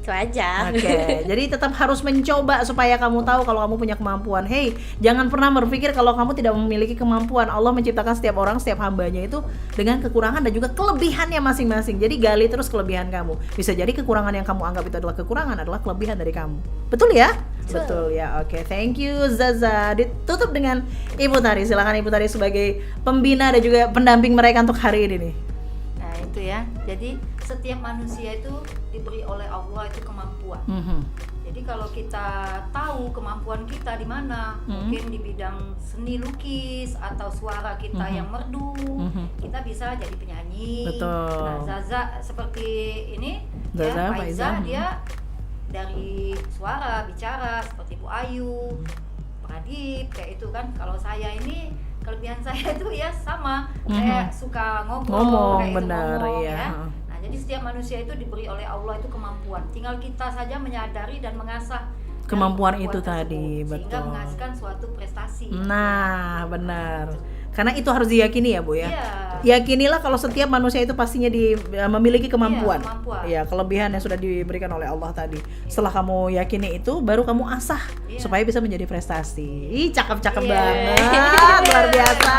Speaker 6: Itu aja.
Speaker 1: Oke, jadi tetap harus mencoba supaya kamu tahu kalau kamu punya kemampuan. Hey, jangan pernah berpikir kalau kamu tidak memiliki kemampuan. Allah menciptakan setiap orang, setiap hambanya itu dengan kekurangan dan juga kelebihannya masing-masing. Jadi gali terus kelebihan kamu. Bisa jadi kekurangan yang kamu anggap itu adalah kekurangan adalah kelebihan dari kamu. Betul ya? Betul ya. Oke, thank you Zaza. Ditutup dengan Ibu Tari. Silakan Ibu Tari sebagai pembina dan juga pendamping mereka untuk hari ini nih.
Speaker 5: Nah itu ya, jadi setiap manusia itu diberi oleh Allah itu kemampuan. Jadi kalau kita tahu kemampuan kita di mana, mungkin di bidang seni lukis atau suara kita yang merdu, kita bisa jadi penyanyi.
Speaker 1: Betul.
Speaker 5: Nah Zaza seperti ini,
Speaker 1: Zaza,
Speaker 5: ya,
Speaker 1: Faiza.
Speaker 5: Faiza dia dari suara bicara seperti Bu Ayu, Pradip kayak itu kan. Kalau saya ini kelebihan saya itu ya sama, saya suka
Speaker 1: Ngomong,
Speaker 5: kayak itu,
Speaker 1: benar, iya.
Speaker 5: ya. Nah, jadi setiap manusia itu diberi oleh Allah itu kemampuan. Tinggal kita saja menyadari dan mengasah
Speaker 1: Kemampuan itu
Speaker 5: tersebut,
Speaker 1: tadi,
Speaker 5: sehingga
Speaker 1: betul.
Speaker 5: menghasilkan suatu prestasi.
Speaker 1: Nah, benar. Karena itu harus diyakini ya, Bu ya.
Speaker 5: Iya.
Speaker 1: Yakinilah kalau setiap manusia itu pastinya memiliki kemampuan.
Speaker 5: Iya, kemampuan.
Speaker 1: Ya, kelebihan yang sudah diberikan oleh Allah tadi. Setelah kamu yakini itu, baru kamu asah supaya bisa menjadi prestasi. Ih, cakep-cakep banget. Luar biasa.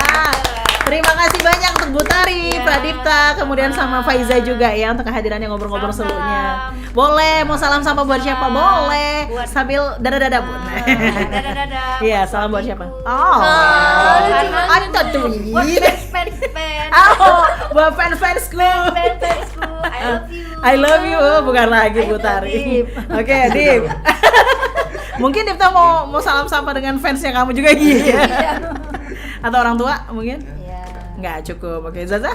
Speaker 1: Terima kasih banyak untuk Bu Tari, Pradipta, kemudian sama Faiza juga ya untuk kehadirannya ngobrol-ngobrol
Speaker 5: Salam.
Speaker 1: serunya. Boleh, mau salam sama buat siapa? Boleh.
Speaker 5: Buat-
Speaker 1: Sambil dadah-dadah, Bu.
Speaker 5: Dadah-dadah.
Speaker 1: Iya,
Speaker 5: buat
Speaker 1: salam buat
Speaker 5: suamiku.
Speaker 1: siapa? Oh.
Speaker 5: Karena
Speaker 1: Ada tuh.
Speaker 5: buat fans-fans.
Speaker 1: Oh, buat fans-fansku.
Speaker 5: Fans-fansku.
Speaker 1: I love you, bukan lagi
Speaker 5: Ayo,
Speaker 1: Putari.
Speaker 5: Dip.
Speaker 1: Oke, Dip. Mungkin Dipta mau salam sapa dengan fansnya kamu juga gitu ya. Atau orang tua mungkin?
Speaker 5: Iya.
Speaker 1: Nggak cukup. Oke, Zaza?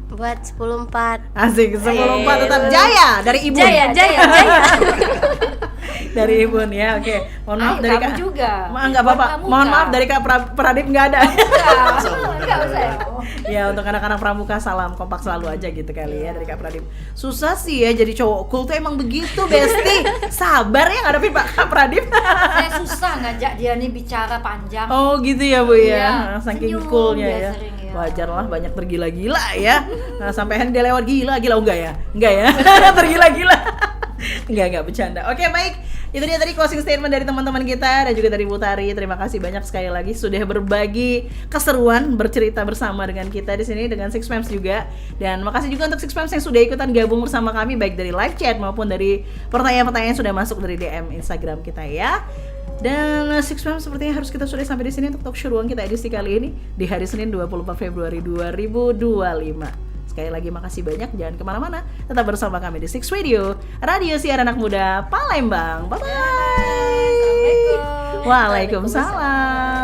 Speaker 6: Buat 10.4.
Speaker 1: Asik, 10.4 tetap jaya dari Ibu.
Speaker 6: Jaya.
Speaker 1: Dari Ibu ya. Oke. Mohon maaf
Speaker 5: Ayo,
Speaker 1: dari
Speaker 5: kamu
Speaker 1: Kak.
Speaker 5: juga.
Speaker 1: Enggak apa-apa.
Speaker 5: Buat kamu,
Speaker 1: Mohon
Speaker 5: Kak.
Speaker 1: maaf dari Kak Pradip nggak ada.
Speaker 5: Enggak usah ya.
Speaker 1: Ya, untuk anak-anak pramuka salam kompak selalu aja gitu kali ya dari Kak Pradip. Susah sih ya jadi cowok cool tuh emang begitu, Besti. Sabar ya ngadepin Kak Pradip.
Speaker 5: Saya susah ngajak dia nih bicara panjang.
Speaker 1: Oh gitu ya Bu ya,
Speaker 5: Iya,
Speaker 1: saking
Speaker 5: senyum
Speaker 1: coolnya
Speaker 5: dia
Speaker 1: ya.
Speaker 5: sering, ya.
Speaker 1: Wajar lah banyak tergila-gila ya. Nah, sampai dia lewat gila oh, enggak ya? Enggak ya? Tergila-gila. Enggak bercanda. Oke baik, itu dia tadi closing statement dari teman-teman kita dan juga dari Putari. Terima kasih banyak sekali lagi sudah berbagi keseruan bercerita bersama dengan kita di sini dengan Six Mems juga. Dan makasih juga untuk Six Mems yang sudah ikutan gabung bersama kami baik dari live chat maupun dari pertanyaan-pertanyaan yang sudah masuk dari DM Instagram kita ya. Dan Six Mems sepertinya harus kita sudah sampai di sini untuk talk show ruang kita edisi kali ini di hari Senin 24 Februari 2025. Sekali lagi makasih banyak, jangan kemana-mana, tetap bersama kami di Six Radio, radio siaran anak muda Palembang. Bye bye.
Speaker 5: Assalamualaikum.
Speaker 1: Waalaikumsalam.